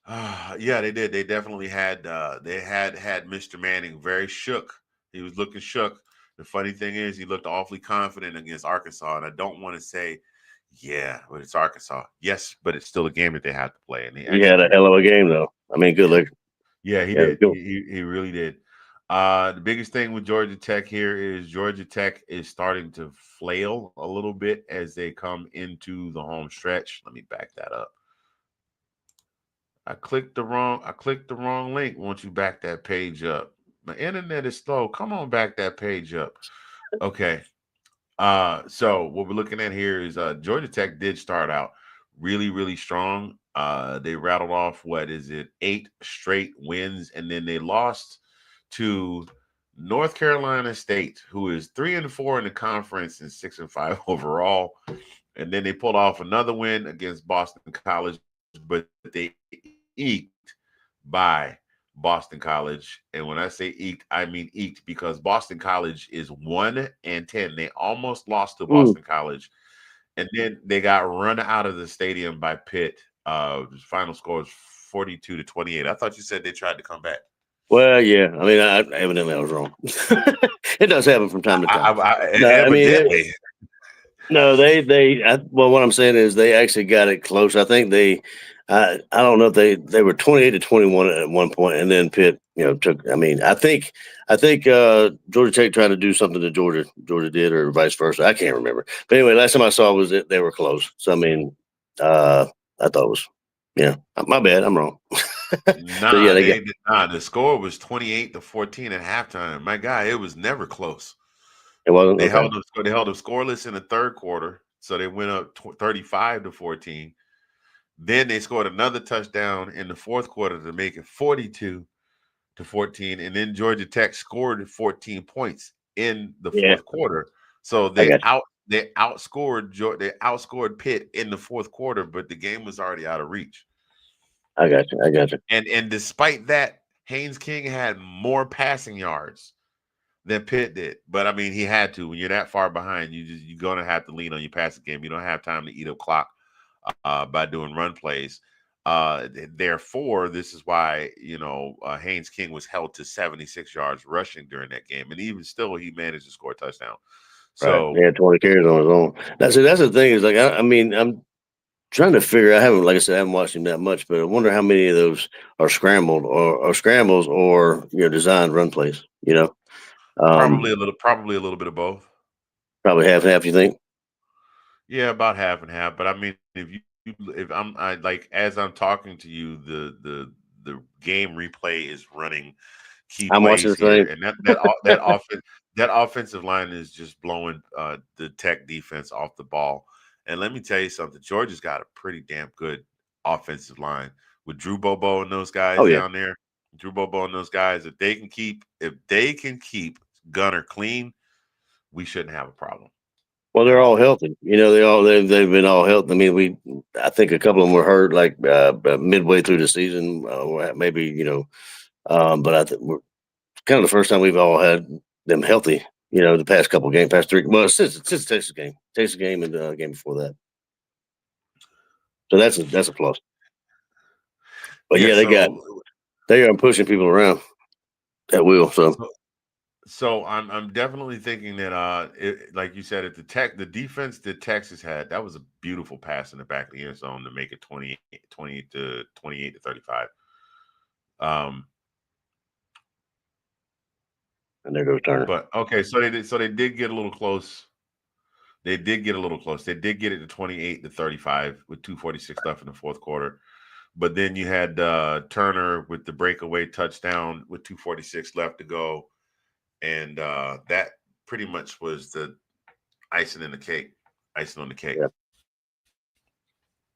they did. They definitely had Mr. Manning very shook. He was looking shook. The funny thing is he looked awfully confident against Arkansas. And I don't want to say, but it's Arkansas. Yes, but it's still a game that they have to play. And he had a hell of a game though. I mean, good luck. Yeah, he did. He really did. The biggest thing with Georgia Tech here is Georgia Tech is starting to flail a little bit as they come into the home stretch. Let me back that up. I clicked the wrong link. Won't you back that page up? My internet is slow. Come on, back that page up. Okay. So what we're looking at here is Georgia Tech did start out really, really strong. They rattled off 8 straight wins, and then they lost to North Carolina State, who is 3-4 in the conference and 6-5 overall. And then they pulled off another win against Boston College, but they eked by Boston College. And when I say eked, I mean eked because Boston College is 1-10. They almost lost to Boston College. And then they got run out of the stadium by Pitt. The final score is 42-28. I thought you said they tried to come back. Well, yeah. I mean, evidently I was wrong. It does happen from time to time. No, I mean, Evidently. no, well, what I'm saying is they actually got it close. I think I don't know if they were 28-21 at one point, and then Pitt, took. I mean, I think Georgia Tech tried to do something that Georgia did, or vice versa. I can't remember. But anyway, last time I saw was that they were close. So I mean, I thought it was, my bad. I'm wrong. So yeah, Nah, they did not. The score was 28-14 at halftime. My guy, it was never close. it wasn't. They Okay. held them scoreless in the third quarter, so they went up 35-14. Then they scored another touchdown in the fourth quarter to make it 42-14, and then Georgia Tech scored 14 points in the Yeah, fourth quarter. So I got they outscored Pitt in the fourth quarter, but the game was already out of reach. you. I got you. I got you. And despite that, Haynes King had more passing yards than Pitt did. But I mean, he had to. When you're that far behind, you're gonna have to lean on your passing game. You don't have time to eat up clock by doing run plays. Therefore, this is why Haynes King was held to 76 yards rushing during that game, and even still, he managed to score a touchdown. Right. So He had 20 carries on his own. That's the thing is, like, I mean, I'm trying to figure. I haven't, like I said, I haven't watched him that much, but I wonder how many of those are scrambled or scrambles or designed run plays. probably a little bit of both. Probably half and half. You think? Yeah, about half and half. But I mean, if I like as I'm talking to you, the game replay is running key I'm watching plays the here, same. and that offensive line is just blowing the Tech defense off the ball. And let me tell you something, Georgia's got a pretty damn good offensive line with Drew Bobo and those guys Oh yeah. down there. Drew Bobo and those guys, if they can keep Gunner clean, we shouldn't have a problem Well, at they're all all. healthy. They've been all healthy. I mean, I think a couple of them were hurt like midway through the season, maybe but I think we're kind of the first time we've all had them healthy. The past couple of games, past three. Well, since the Texas game, and the game before that. So that's a plus. But Yeah, yeah, they are pushing people around at will. So so I'm definitely thinking that like you said, at the defense that Texas had, that was a beautiful pass in the back of the end zone to make it 28-35. Um, and there goes Turner. but okay, so they did get a little close. They did get a little close. They did get it to 28-35 with 2:46 left in the fourth quarter. But then you had Turner with the breakaway touchdown with 2:46 left to go. And that pretty much was the icing on the cake. Yeah.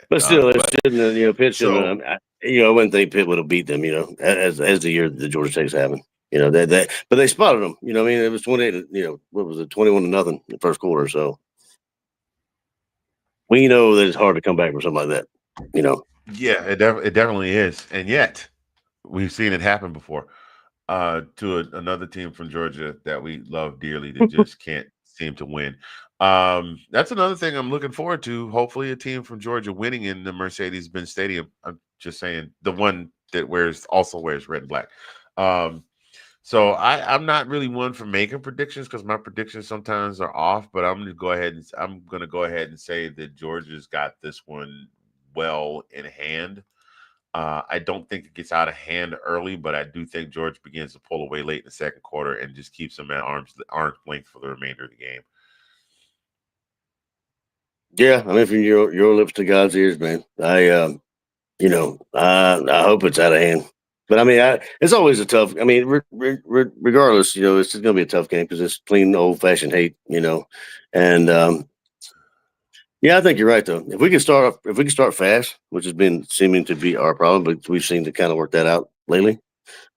But still, it shouldn't have, Pitt shouldn't have. I wouldn't think Pitt would have beat them, as the year the Georgia Tech's having. But they spotted them. I mean, it was 28. What was it, 21-0 in the first quarter. So we know that it's hard to come back from something like that. Yeah, it definitely is, and yet we've seen it happen before to another team from Georgia that we love dearly that just can't seem to win. That's another thing I'm looking forward to. Hopefully, a team from Georgia winning in the Mercedes-Benz Stadium. I'm just saying the one that also wears red and black. So I'm not really one for making predictions because my predictions sometimes are off. But I'm gonna go ahead and say that Georgia's got this one well in hand. I don't think it gets out of hand early, but I do think Georgia begins to pull away late in the second quarter and just keeps them at arm's length for the remainder of the game. Yeah, I mean, from your lips to God's ears, man. I hope it's out of hand. But I mean, it's always a tough. I mean, regardless, it's just going to be a tough game because it's clean, old-fashioned hate, and yeah, I think you're right though. If we can start fast, which has been seeming to be our problem, but we've seen to kind of work that out lately.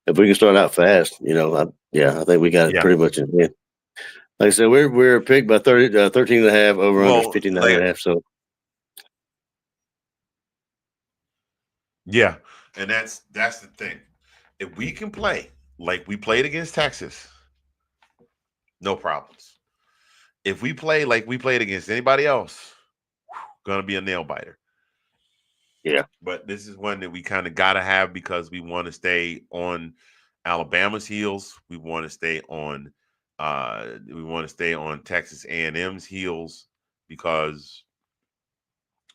If we can start out fast, I think we got it pretty much in hand. Like I said, we're picked by 13.5 over under 59.5. So yeah, and that's the thing. If we can play like we played against Texas, no problems. If we play like we played against anybody else, gonna be a nail biter. Yeah. But this is one that we kind of gotta have because we want to stay on Alabama's heels. We want to stay on. We want to stay on Texas A&M's heels because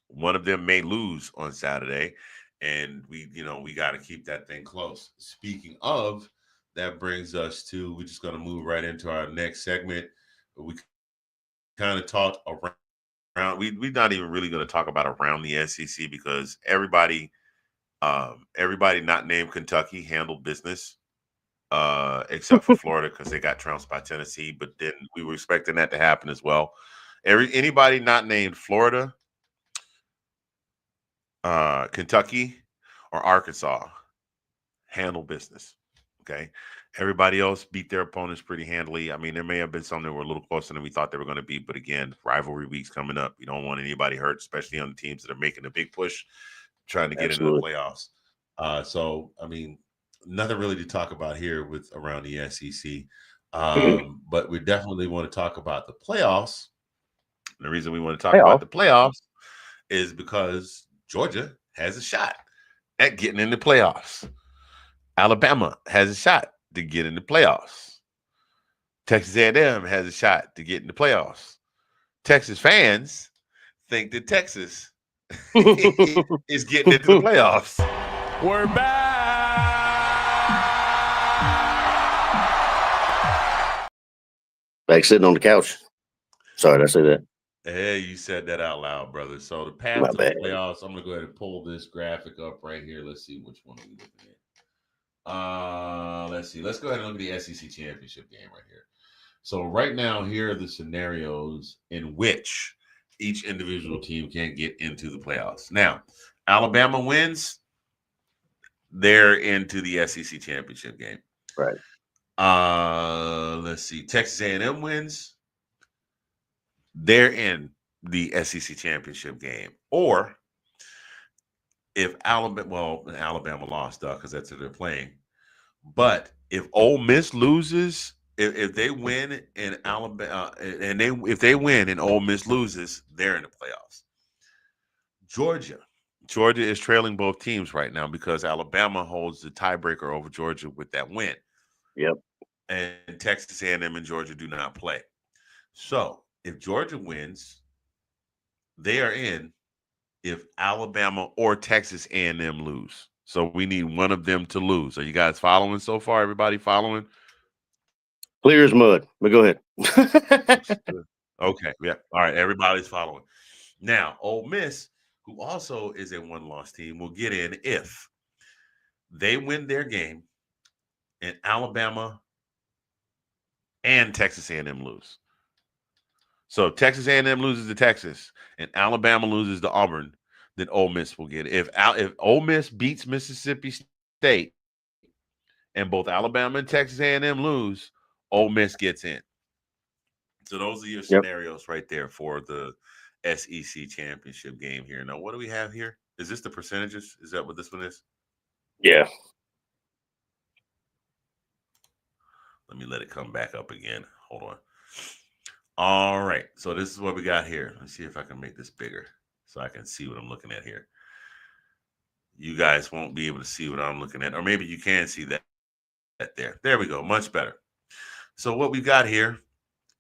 one of them may lose on Saturday, and we got to keep that thing close. Speaking of, that brings us to, we're just going to move right into our next segment. We kind of talked around. We're not even really going to talk about around the SEC because everybody not named Kentucky handled business, except for Florida because they got trounced by Tennessee. But then we were expecting that to happen as well. Anybody not named Florida, Kentucky, or Arkansas handle business. Okay. Everybody else beat their opponents pretty handily. I mean, there may have been some that were a little closer than we thought they were going to be. But again, rivalry week's coming up. You don't want anybody hurt, especially on the teams that are making a big push, trying to get into the playoffs. So, I mean, nothing really to talk about here with around the SEC. But we definitely want to talk about the playoffs. The reason we want to talk about the playoffs is because Georgia has a shot at getting in the playoffs. Alabama has a shot to get in the playoffs. Texas A&M has a shot to get in the playoffs. Texas fans think that Texas is getting into the playoffs. We're back. Back sitting on the couch. Sorry, did I say that? Hey, you said that out loud, brother. So the path to the playoffs, I'm going to go ahead and pull this graphic up right here. Let's see which one are we looking at. Let's see. Let's go ahead and look at the SEC championship game right here. So right now, here are the scenarios in which each individual team can get into the playoffs. Now, Alabama wins, they're into the SEC championship game. Right. Let's see. Texas A&M wins, they're in the SEC championship game. Or if Alabama lost because that's who they're playing. But if Ole Miss loses, if they win and Alabama if they win and Ole Miss loses, they're in the playoffs. Georgia is trailing both teams right now because Alabama holds the tiebreaker over Georgia with that win. Yep. And Texas A&M and Georgia do not play. So if Georgia wins, they are in. If Alabama or Texas A&M lose. So we need one of them to lose. Are you guys following so far? Everybody following? Clear as mud, but go ahead. Okay. Yeah. All right. Everybody's following. Now, Ole Miss, who also is a one-loss team, will get in if they win their game and Alabama and Texas A&M lose. So if Texas A&M loses to Texas and Alabama loses to Auburn, then Ole Miss will get it. If Ole Miss beats Mississippi State and both Alabama and Texas A&M lose, Ole Miss gets in. So those are your scenarios right there for the SEC championship game here. Now, what do we have here? Is this the percentages? Is that what this one is? Yeah. Let me let it come back up again. Hold on. All right. So this is what we got here. Let's see if I can make this bigger so I can see what I'm looking at here. You guys won't be able to see what I'm looking at, or maybe you can see that there. There we go. Much better. So what we got here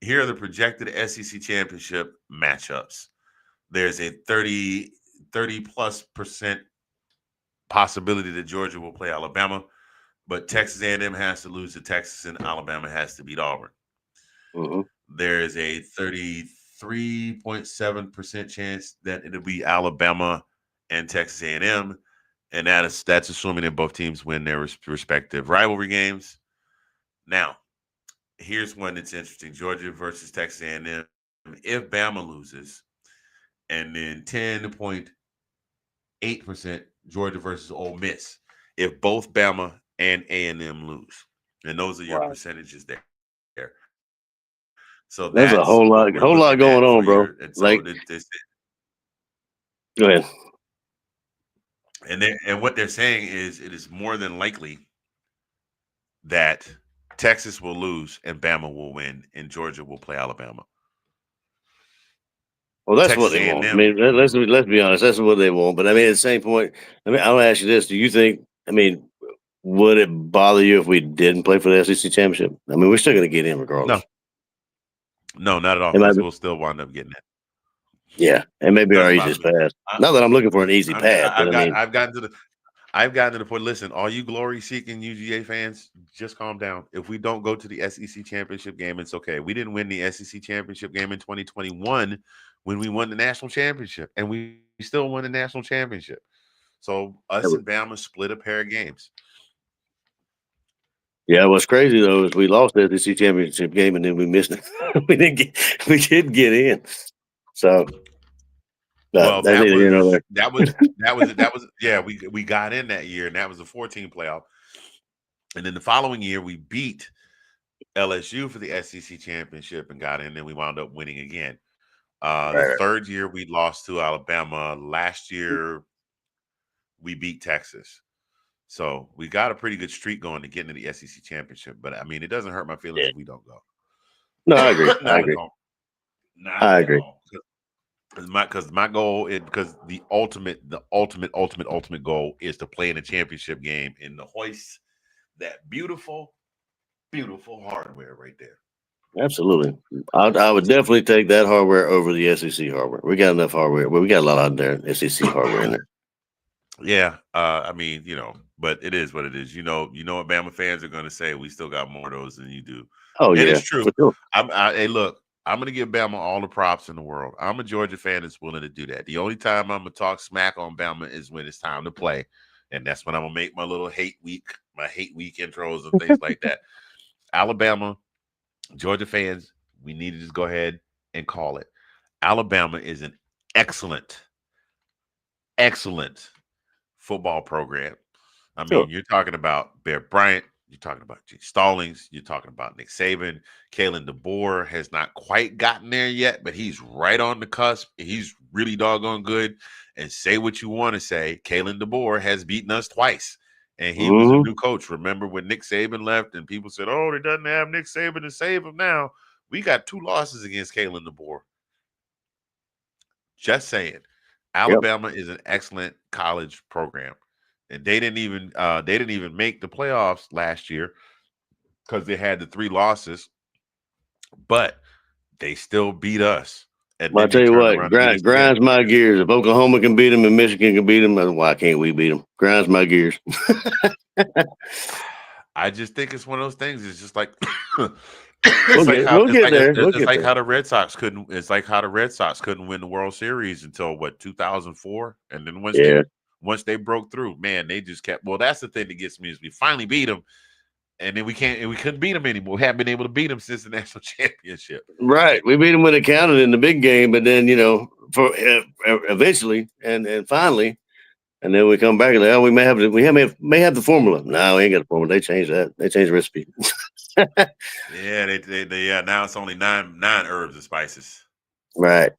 are the projected SEC championship matchups. There's a 30+% possibility that Georgia will play Alabama, but Texas A&M has to lose to Texas and Alabama has to beat Auburn. Mm-hmm. There is a 33.7% chance that it'll be Alabama and Texas A&M, and that's assuming that both teams win their respective rivalry games. Now, here's one that's interesting: Georgia versus Texas A&M. If Bama loses, and then 10.8% Georgia versus Ole Miss if both Bama and A&M lose, and those are your percentages there. So there's a whole lot going on, bro. Like, go ahead. And what they're saying is it is more than likely that Texas will lose and Bama will win and Georgia will play Alabama. Well, that's Texas what they want. I mean, let's be honest. That's what they want. But I mean, at the same point, I mean, I'll ask you this: do you think? I mean, would it bother you if we didn't play for the SEC championship? I mean, we're still going to get in regardless. No, not at all. It might Because be- we'll still wind up getting it. yeah, and maybe our Doesn't bother easiest me. path. Not that I'm looking for an easy I've path, got, but I've I got, mean, I've gotten to the point. Listen, all you glory-seeking UGA fans, just calm down. If we don't go to the SEC championship game, it's okay. We didn't win the SEC championship game in 2021 when we won the national championship, and we still won the national championship. So us and Bama split a pair of games. yeah, what's crazy though is we lost the SEC championship game and then we missed it. we didn't get in. So Well, that's neither here nor there. that was yeah, we got in that year, and that was a 14 playoff. And then the following year, we beat LSU for the SEC championship and got in, and we wound up winning again. The Right. third year, we lost to Alabama. Last year, we beat Texas. So we got a pretty good streak going to get into the SEC championship. But I mean, it doesn't hurt my feelings if we don't go. No, I agree. Not I at agree. all. Not I at agree. all. Because my goal is because the ultimate goal is to play in a championship game and to hoist that beautiful hardware right there. Absolutely. I would definitely take that hardware over the SEC hardware. We got enough hardware. Well, we got a lot out there, SEC hardware in there. Yeah. I mean, but it is what it is. You know what Bama fans are going to say. We still got more of those than you do. Oh, and yeah. it's true. For sure. Hey, look, I'm going to give Bama all the props in the world. I'm a Georgia fan that's willing to do that. The only time I'm going to talk smack on Bama is when it's time to play. And that's when I'm going to make my little hate week intros and things like that. Alabama, Georgia fans, we need to just go ahead and call it. Alabama is an excellent football program. I mean, you're talking about Bear Bryant, you're talking about G. Stallings, you're talking about Nick Saban. Kalen DeBoer has not quite gotten there yet, but he's right on the cusp. He's really doggone good. And say what you want to say, Kalen DeBoer has beaten us twice. And he was a new coach. Remember when Nick Saban left and people said, oh, they doesn't have Nick Saban to save him now. We got 2 losses against Kalen DeBoer. Just saying. Alabama is an excellent college program. And they didn't even make the playoffs last year because they had the 3 losses, but they still beat us. And I'll then tell they you turned what, around and beat us again. grinds my gears. If Oklahoma can beat them and Michigan can beat them, why can't we beat them? Grinds my gears. I just think it's one of those things. It's just like We'll get there. It's like how the Red Sox couldn't win the World Series until 2004, and then once they broke through, man, they just kept. Well, that's the thing that gets me is we finally beat them, and then we couldn't beat them anymore. We haven't been able to beat them since the national championship. Right, we beat them when it counted in the big game, but then for eventually and finally. And then we come back and we may have the formula. No, we ain't got the formula. They changed that. They changed the recipe. Yeah, they now it's only nine herbs and spices. Right.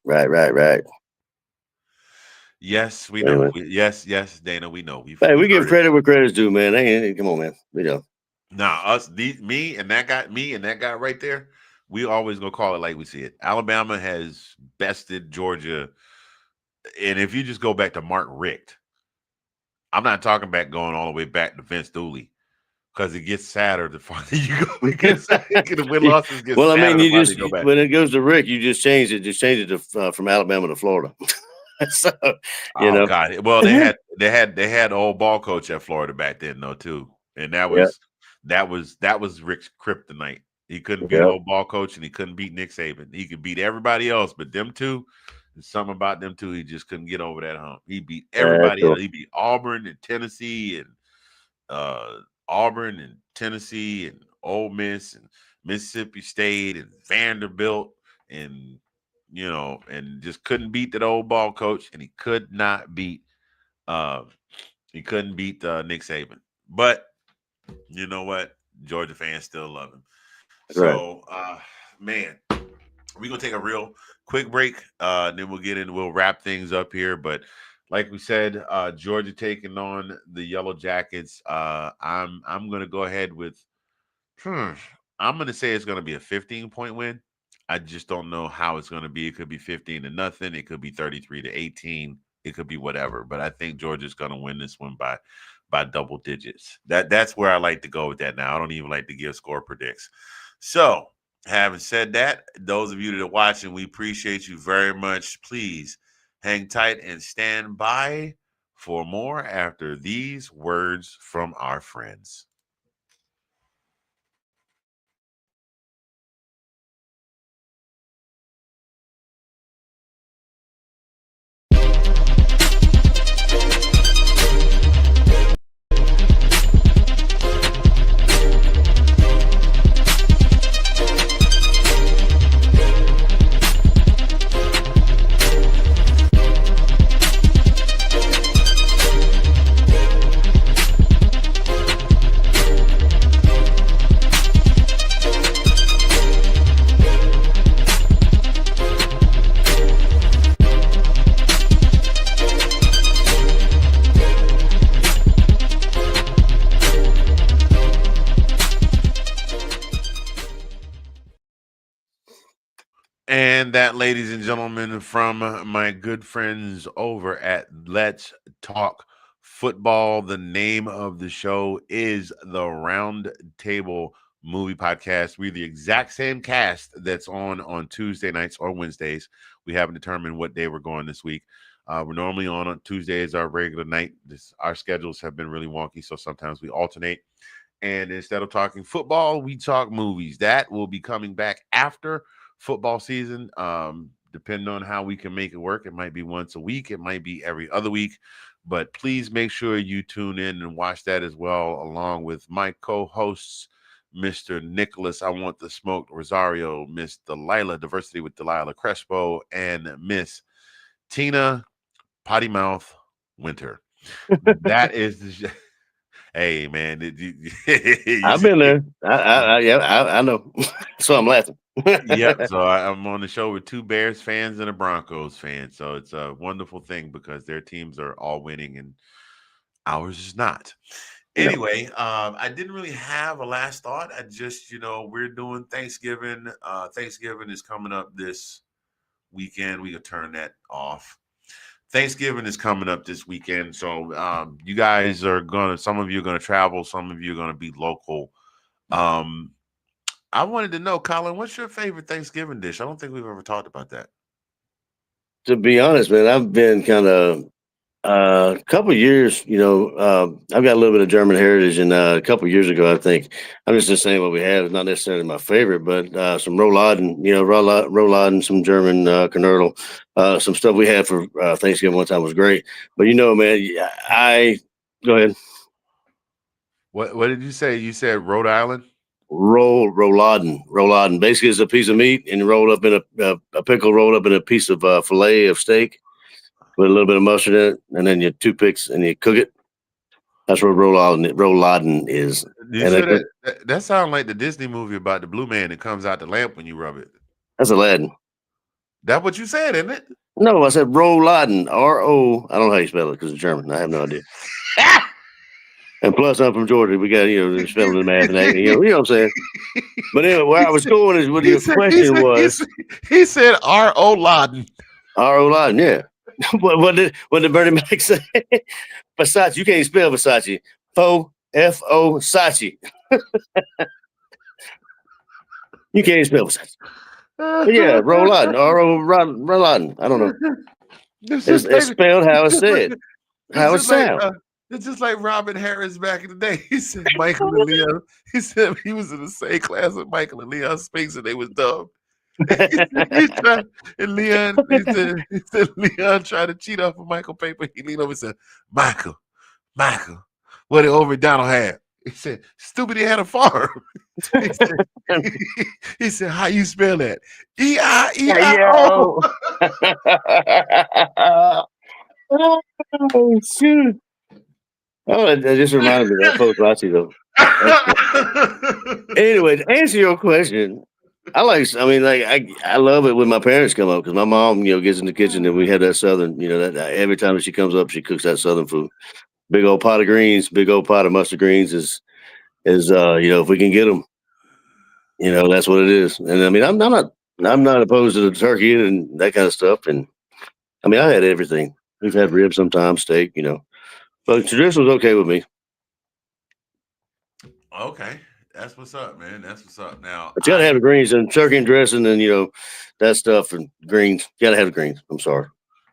Yes, we know. Anyway. Yes, Dana, we know. We give credit where credit's due, man. Hey, come on, man. We know. Now me and that guy right there, we always gonna call it like we see it. Alabama has bested Georgia, and if you just go back to Mark Richt, I'm not talking about going all the way back to Vince Dooley because it gets sadder the farther you go. The win losses get well, I sadder mean, the farther you go back. when it goes to Rick, you just change it. Just change it to from Alabama to Florida. So God. Well, they had old ball coach at Florida back then though too, and that was Rick's kryptonite. He couldn't beat old ball coach, and he couldn't beat Nick Saban. He could beat everybody else, but them two. There's something about them two. He just couldn't get over that hump. He beat everybody else. He beat Auburn and Tennessee and Ole Miss and Mississippi State and Vanderbilt and and just couldn't beat that old ball coach. And he could not beat Nick Saban. But you know what? Georgia fans still love him. So man. We're going to take a real quick break. Then we'll wrap things up here. But like we said, Georgia taking on the Yellow Jackets. I'm going to go ahead with, I'm going to say it's going to be a 15-point win. I just don't know how it's going to be. It could be 15-0. It could be 33-18. It could be whatever. But I think Georgia's going to win this one by double digits. That's where I like to go with that now. I don't even like to give score predicts. So, having said that, those of you that are watching, we appreciate you very much. Please hang tight and stand by for more after these words from our friends. And that, ladies and gentlemen, from my good friends over at Let's Talk Football. The name of the show is the Roundtable Movie Podcast. We're the exact same cast that's on Tuesday nights or Wednesdays. We haven't determined what day we're going this week. We're normally on Tuesdays, our regular night. Our schedules have been really wonky, so sometimes we alternate. And instead of talking football, we talk movies. That will be coming back after football season, depending on how we can make it work. It might be once a week, it might be every other week, but please make sure you tune in and watch that as well, along with my co-hosts, Mr. Nicholas I Want the Smoke Rosario, Miss Delilah Diversity with Delilah Crespo, and Miss Tina Potty Mouth Winter. That is the hey man, I've been there. I know. So I'm laughing. Yep. So I'm on the show with two Bears fans and a Broncos fan. So it's a wonderful thing because their teams are all winning and ours is not. Anyway, I didn't really have a last thought. I just, we're doing Thanksgiving. Thanksgiving is coming up this weekend. We can turn that off. Thanksgiving is coming up this weekend. So you guys are some of you are going to travel. Some of you are going to be local. I wanted to know, Collin, what's your favorite Thanksgiving dish? I don't think we've ever talked about that. To be honest, man, I've been kind of a couple of years, I've got a little bit of German heritage, and a couple of years ago, I think I'm just saying what we have is not necessarily my favorite, but some rouladen, rouladen, some German knödel, some stuff we had for Thanksgiving one time was great. But man, I go ahead. What did you say? You said Rhode Island? Rouladen. Basically, it's a piece of meat and rolled up in a pickle, rolled up in a piece of fillet of steak with a little bit of mustard in it, and then your toothpicks and you cook it. That's what rouladen is. That sounds like the Disney movie about the blue man that comes out the lamp when you rub it. That's Aladdin. That's what you said, isn't it? No, I said rouladen. R-O. I don't know how you spell it because it's German. I have no idea. And plus, I'm from Georgia. We got, the spelling and math and that. You know what I'm saying? But anyway, where I was going is what your question was. He said R.O. Laden. R.O. Laden, yeah. What did Bernie Mac say? Versace. You can't spell Versace. F-O, Sachi. You can't spell Versace. But yeah, Rouladen. R.O. Rouladen. I don't know. It's spelled how it's said. How it sounds. It's just like Robin Harris back in the day. He said Michael and Leon. He said he was in the same class with Michael and Leon Spinks, and they was dumb. He said Leon tried to cheat off of Michael paper. He leaned over and said, Michael, what did Over Donald have? He said, stupid, he had a farm. He said, how you spell that? E-I-E-I-O. Oh, shoot. Oh, it just reminded me of that Versace, though. Anyway, to answer your question, I love it when my parents come up because my mom, gets in the kitchen and we have that Southern, that every time she comes up, she cooks that Southern food. Big old pot of greens, big old pot of mustard greens is if we can get them, that's what it is. And I mean, I'm not opposed to the turkey and that kind of stuff. And I mean, I had everything. We've had ribs sometimes, steak, but traditional was okay with me. Okay. That's what's up, man. That's what's up. Now, But you gotta have the greens and turkey and dressing and that stuff and greens. You gotta have the greens. I'm sorry.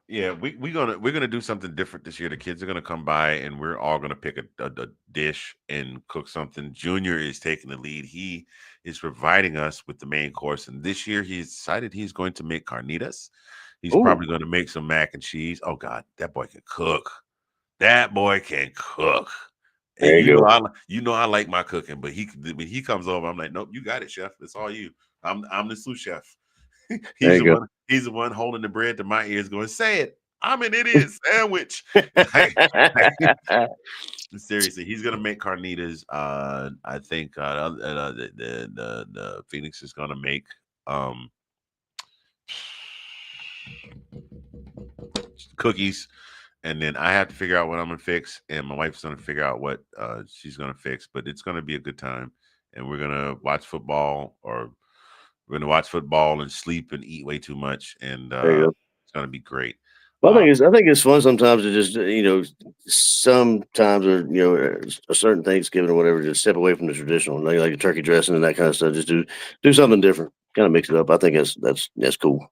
yeah, we're gonna do something different this year. The kids are gonna come by, and we're all gonna pick a dish and cook something. Junior is taking the lead. He is providing us with the main course, and this year he's decided he's going to make carnitas. He's Ooh, probably going to make some mac and cheese. Oh God, that boy can cook. That boy can cook. And there you go. you know I like my cooking, but when he comes over, I'm like, nope, you got it, chef. It's all you. I'm the sous chef. There you go. He's the one holding the bread to my ears, going, say it. I'm an idiot sandwich. Seriously, he's gonna make carnitas. I think the Phoenix is gonna make um cookies, and then I have to figure out what I'm gonna fix, and my wife's gonna figure out what she's gonna fix. But it's gonna be a good time, and we're gonna watch football, or we're gonna watch football and sleep and eat way too much, and There you go. it's gonna be great. Well, Uh, I think it's fun sometimes to just sometimes or a certain Thanksgiving or whatever, just step away from the traditional, like the turkey dressing and that kind of stuff. Just do something different, kind of mix it up. I think that's cool.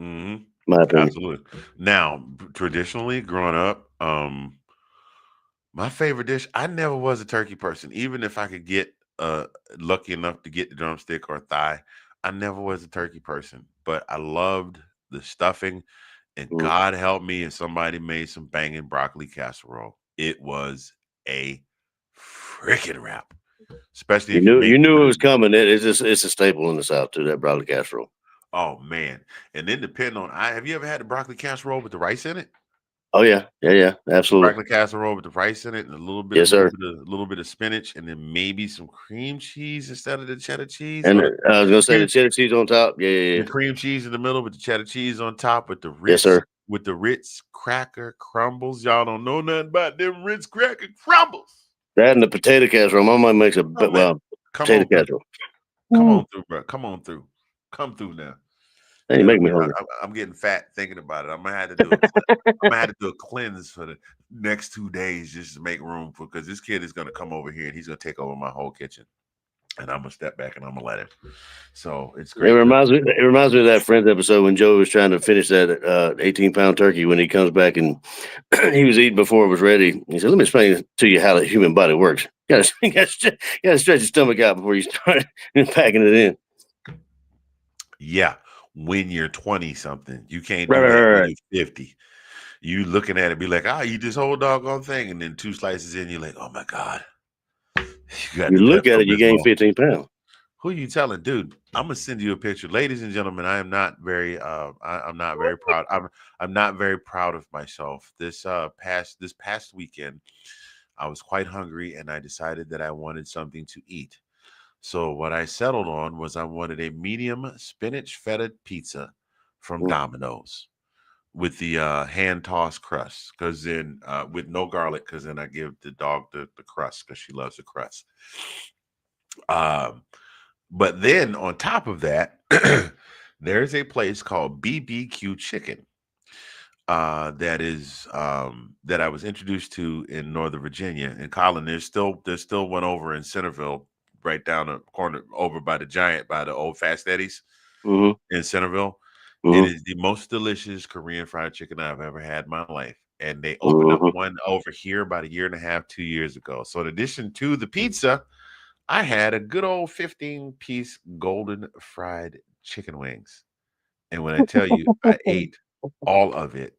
mhm, My opinion. absolutely. Now, traditionally, growing up, my favorite dish, I never was a turkey person. Even if I could get lucky enough to get the drumstick or thigh, I never was a turkey person. But I loved the stuffing, and Mm. God help me if somebody made some banging broccoli casserole. It was a freaking wrap, especially if you You make it knew with it a was coming. It's a staple in the South too. That broccoli casserole. oh man. And then depending on I have you ever had the broccoli casserole with the rice in it? Oh yeah, yeah, The absolutely. broccoli casserole with the rice in it and Yes, sir. a little bit of spinach, and then maybe some cream cheese instead of the cheddar cheese, And or I was gonna say cream, the cheddar cheese on top. Yeah, yeah, the yeah. cream cheese in the middle with the cheddar cheese on top Yes, sir. With the Ritz cracker crumbles. Y'all don't know nothing about them Ritz cracker crumbles. That and the potato casserole. My mom makes Oh man, come potato on through. casserole. Come Ooh, on through, bro. Come on through. Come through now. that you make me hungry. I'm getting fat thinking about it. I'm gonna have to do a I'm gonna have to do a cleanse for the next 2 days just to make room for, because this kid is gonna come over here and he's gonna take over my whole kitchen, and I'm gonna step back and I'm gonna let him. So it's It great. reminds me. It reminds me of that Friends episode when Joe was trying to finish that 18-pound turkey. When he comes back and he was eating before it was ready. He said, "Let me explain to you how the human body works. You got to stretch your stomach out before you start packing it in." Yeah, when you're 20 something, you can't Right, do right, that right, when right. you're 50. You looking at it, be like, eat this whole doggone thing, and then 2 slices in, you're like, oh my God, you got You the look at Pepto it, you gain Bismol. 15 pounds. Who you telling, dude? I'm gonna send you a picture, ladies and gentlemen. I am not very, I'm not very proud. I'm not very proud of myself. This past weekend, I was quite hungry, and I decided that I wanted something to eat. So what I settled on was I wanted a medium spinach feta pizza from Mm, Domino's with the hand tossed crust, because then with no garlic, because then I give the dog the crust because she loves the crust. Um, but then on top of that, there's a place called BBQ Chicken that I was introduced to in Northern Virginia. And Collin, there's still one over in Centerville, right down the corner over by the Giant, by the old Fast Eddie's mhm, in Centerville. It mhm, is the most delicious Korean fried chicken I've ever had in my life. And they opened up mhm. one over here about a year and a half, 2 years ago. So in addition to the pizza, I had a good old 15-piece golden fried chicken wings. And when I tell you, I ate all of it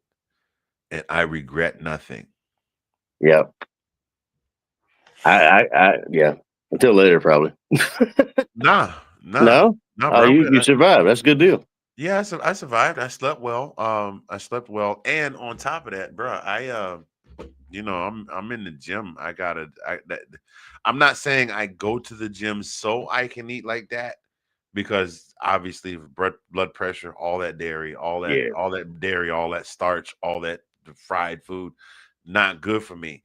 and I regret nothing. Yeah, yeah. Until later, probably. Nah, nah, No, nah, bro. I'm good. you survived. That's a good deal. Yeah, I survived. I slept well. I slept well, and on top of that, bro, I'm in the gym. I'm not saying I go to the gym so I can eat like that, because obviously blood pressure, Yeah, all that dairy, all that starch, all that fried food, not good for me.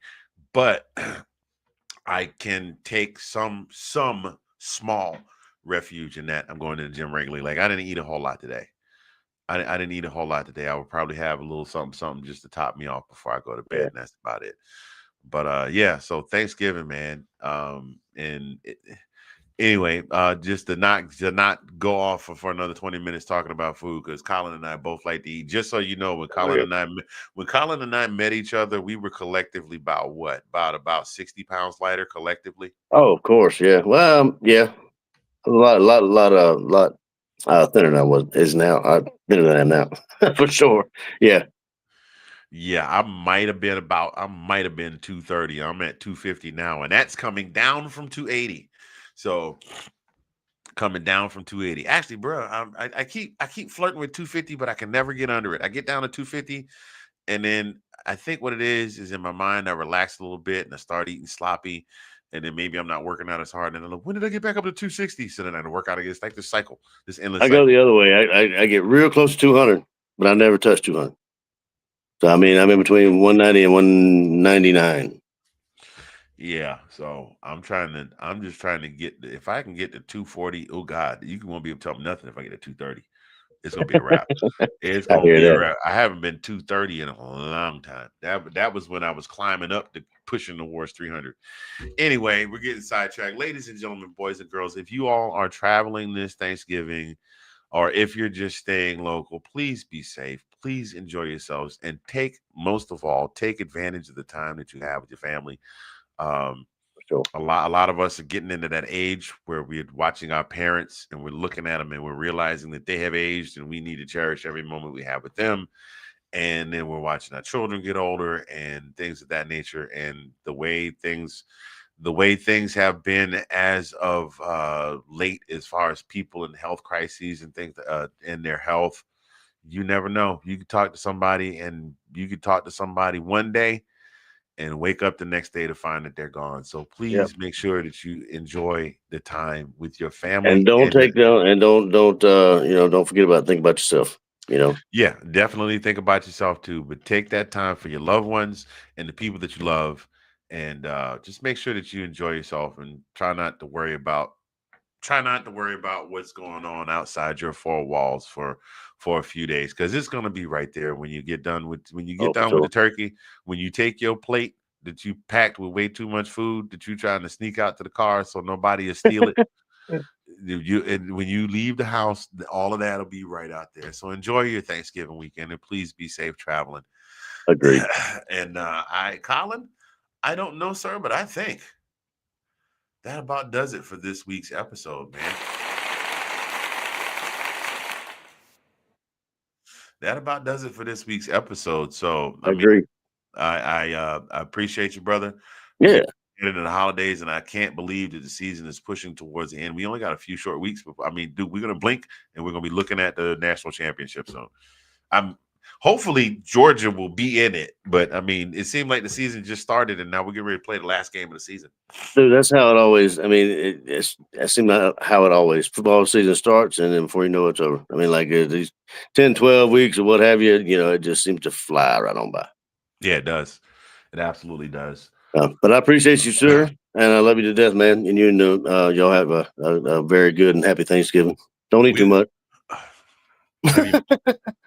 But I can take some small refuge in that. I'm going to the gym regularly. Like I didn't eat a whole lot today. I didn't eat a whole lot today. I would probably have a little something just to top me off before I go to bed, yeah. and that's about it. But yeah, so Thanksgiving, man. Anyway, just to not go off for another 20 minutes talking about food, because Collin and I both like to eat. Just so you know, when Collin and I met each other, we were collectively about 60 pounds lighter collectively. Oh, of course, yeah. Well, yeah, a lot thinner than I was is now. I'm thinner than I am now for sure. Yeah, Yeah, I might have been 230. I'm at 250 now, and that's coming down from 280. So coming down from 280. Actually, bro, I keep flirting with 250, but I can never get under it. I get down to 250, and then I think what it is in my mind, I relax a little bit and I start eating sloppy, and then maybe I'm not working out as hard. And I'm like, when did I get back up to 260? So then I work out again. It's like this cycle, this endless I go cycle. the other way. I get real close to 200, but I never touch 200. So I mean, I'm in between 190 and 199. Yeah, so I'm just trying to get, if I can get to 240, oh God, you won't be able to tell me nothing if I get to 230. It's gonna be a wrap. It's I gonna hear be a that. wrap. I haven't been 230 in a long time. That was when I was climbing up to pushing towards 300. Anyway, we're getting sidetracked. Ladies and gentlemen, boys and girls, if you all are traveling this Thanksgiving, or if you're just staying local, please be safe. Please enjoy yourselves, and most of all, take advantage of the time that you have with your family. Um, Sure. a lot of us are getting into that age where we're watching our parents and we're looking at them and we're realizing that they have aged and we need to cherish every moment we have with them. And then we're watching our children get older and things of that nature. And the way things have been as of late, as far as people in health crises and things in their health, you never know. You could talk to somebody one day and wake up the next day to find that they're gone. So Yeah. please make sure that you enjoy the time with your And family. don't take down and don't forget about think about yourself. Yeah, definitely think about yourself too, but take that time for your loved ones and the people that you love, and just make sure that you enjoy yourself and try not to worry about what's going on outside your four walls for a few days, because it's going to be right there when you get done with Oh, for the sure. turkey. When you take your plate that you packed with way too much food that you're trying to sneak out to the car so nobody will steal it, and when you leave the house, all of that will be right out there. So enjoy your Thanksgiving weekend, and please be safe traveling. Agreed. And Collin, I don't know, sir, but I think that about does it for this week's episode, man. That about does it for this week's episode. So, I mean, Agreed. I appreciate you, brother. We Yeah. get into the holidays, and I can't believe that the season is pushing towards the end. We only got a few short weeks, but I mean, dude, we're gonna blink, and we're gonna be looking at the national championship. So, I'm hopefully Georgia will be in it. But I mean, it seemed like the season just started, and now we're getting ready to play the last game of the season. Dude, that's how it always. I mean, that seems like how it always. Football season starts, and then before you know it's over. I mean, like these 10, 12 weeks or what have you. It just seems to fly right on by. Yeah, it does. It absolutely does. But I appreciate you, sir, and I love you to death, man. And y'all have a very good and happy Thanksgiving. Don't eat too much. Have you,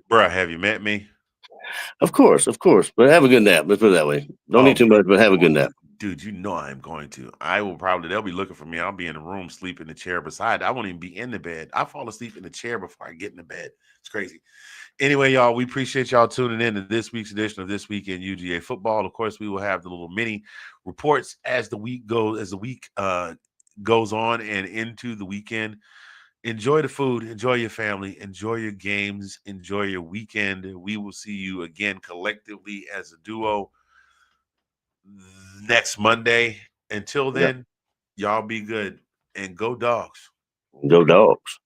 bruh, have you met me? Of course, but have a good nap. Let's put it that way. Don't eat too much, but have a good nap. Dude, you know I'm going to. They'll be looking for me. I'll be in the room, sleep in the chair beside. I won't even be in the bed. I fall asleep in the chair before I get in the bed. It's crazy. Anyway, y'all, we appreciate y'all tuning in to this week's edition of This Week in UGA Football. Of course, we will have the little mini reports as the week goes on and into the weekend. Enjoy the food, enjoy your family, enjoy your games, enjoy your weekend. We will see you again collectively as a duo next Monday. Until Yeah. then, y'all be good and go Dogs. Go Dogs.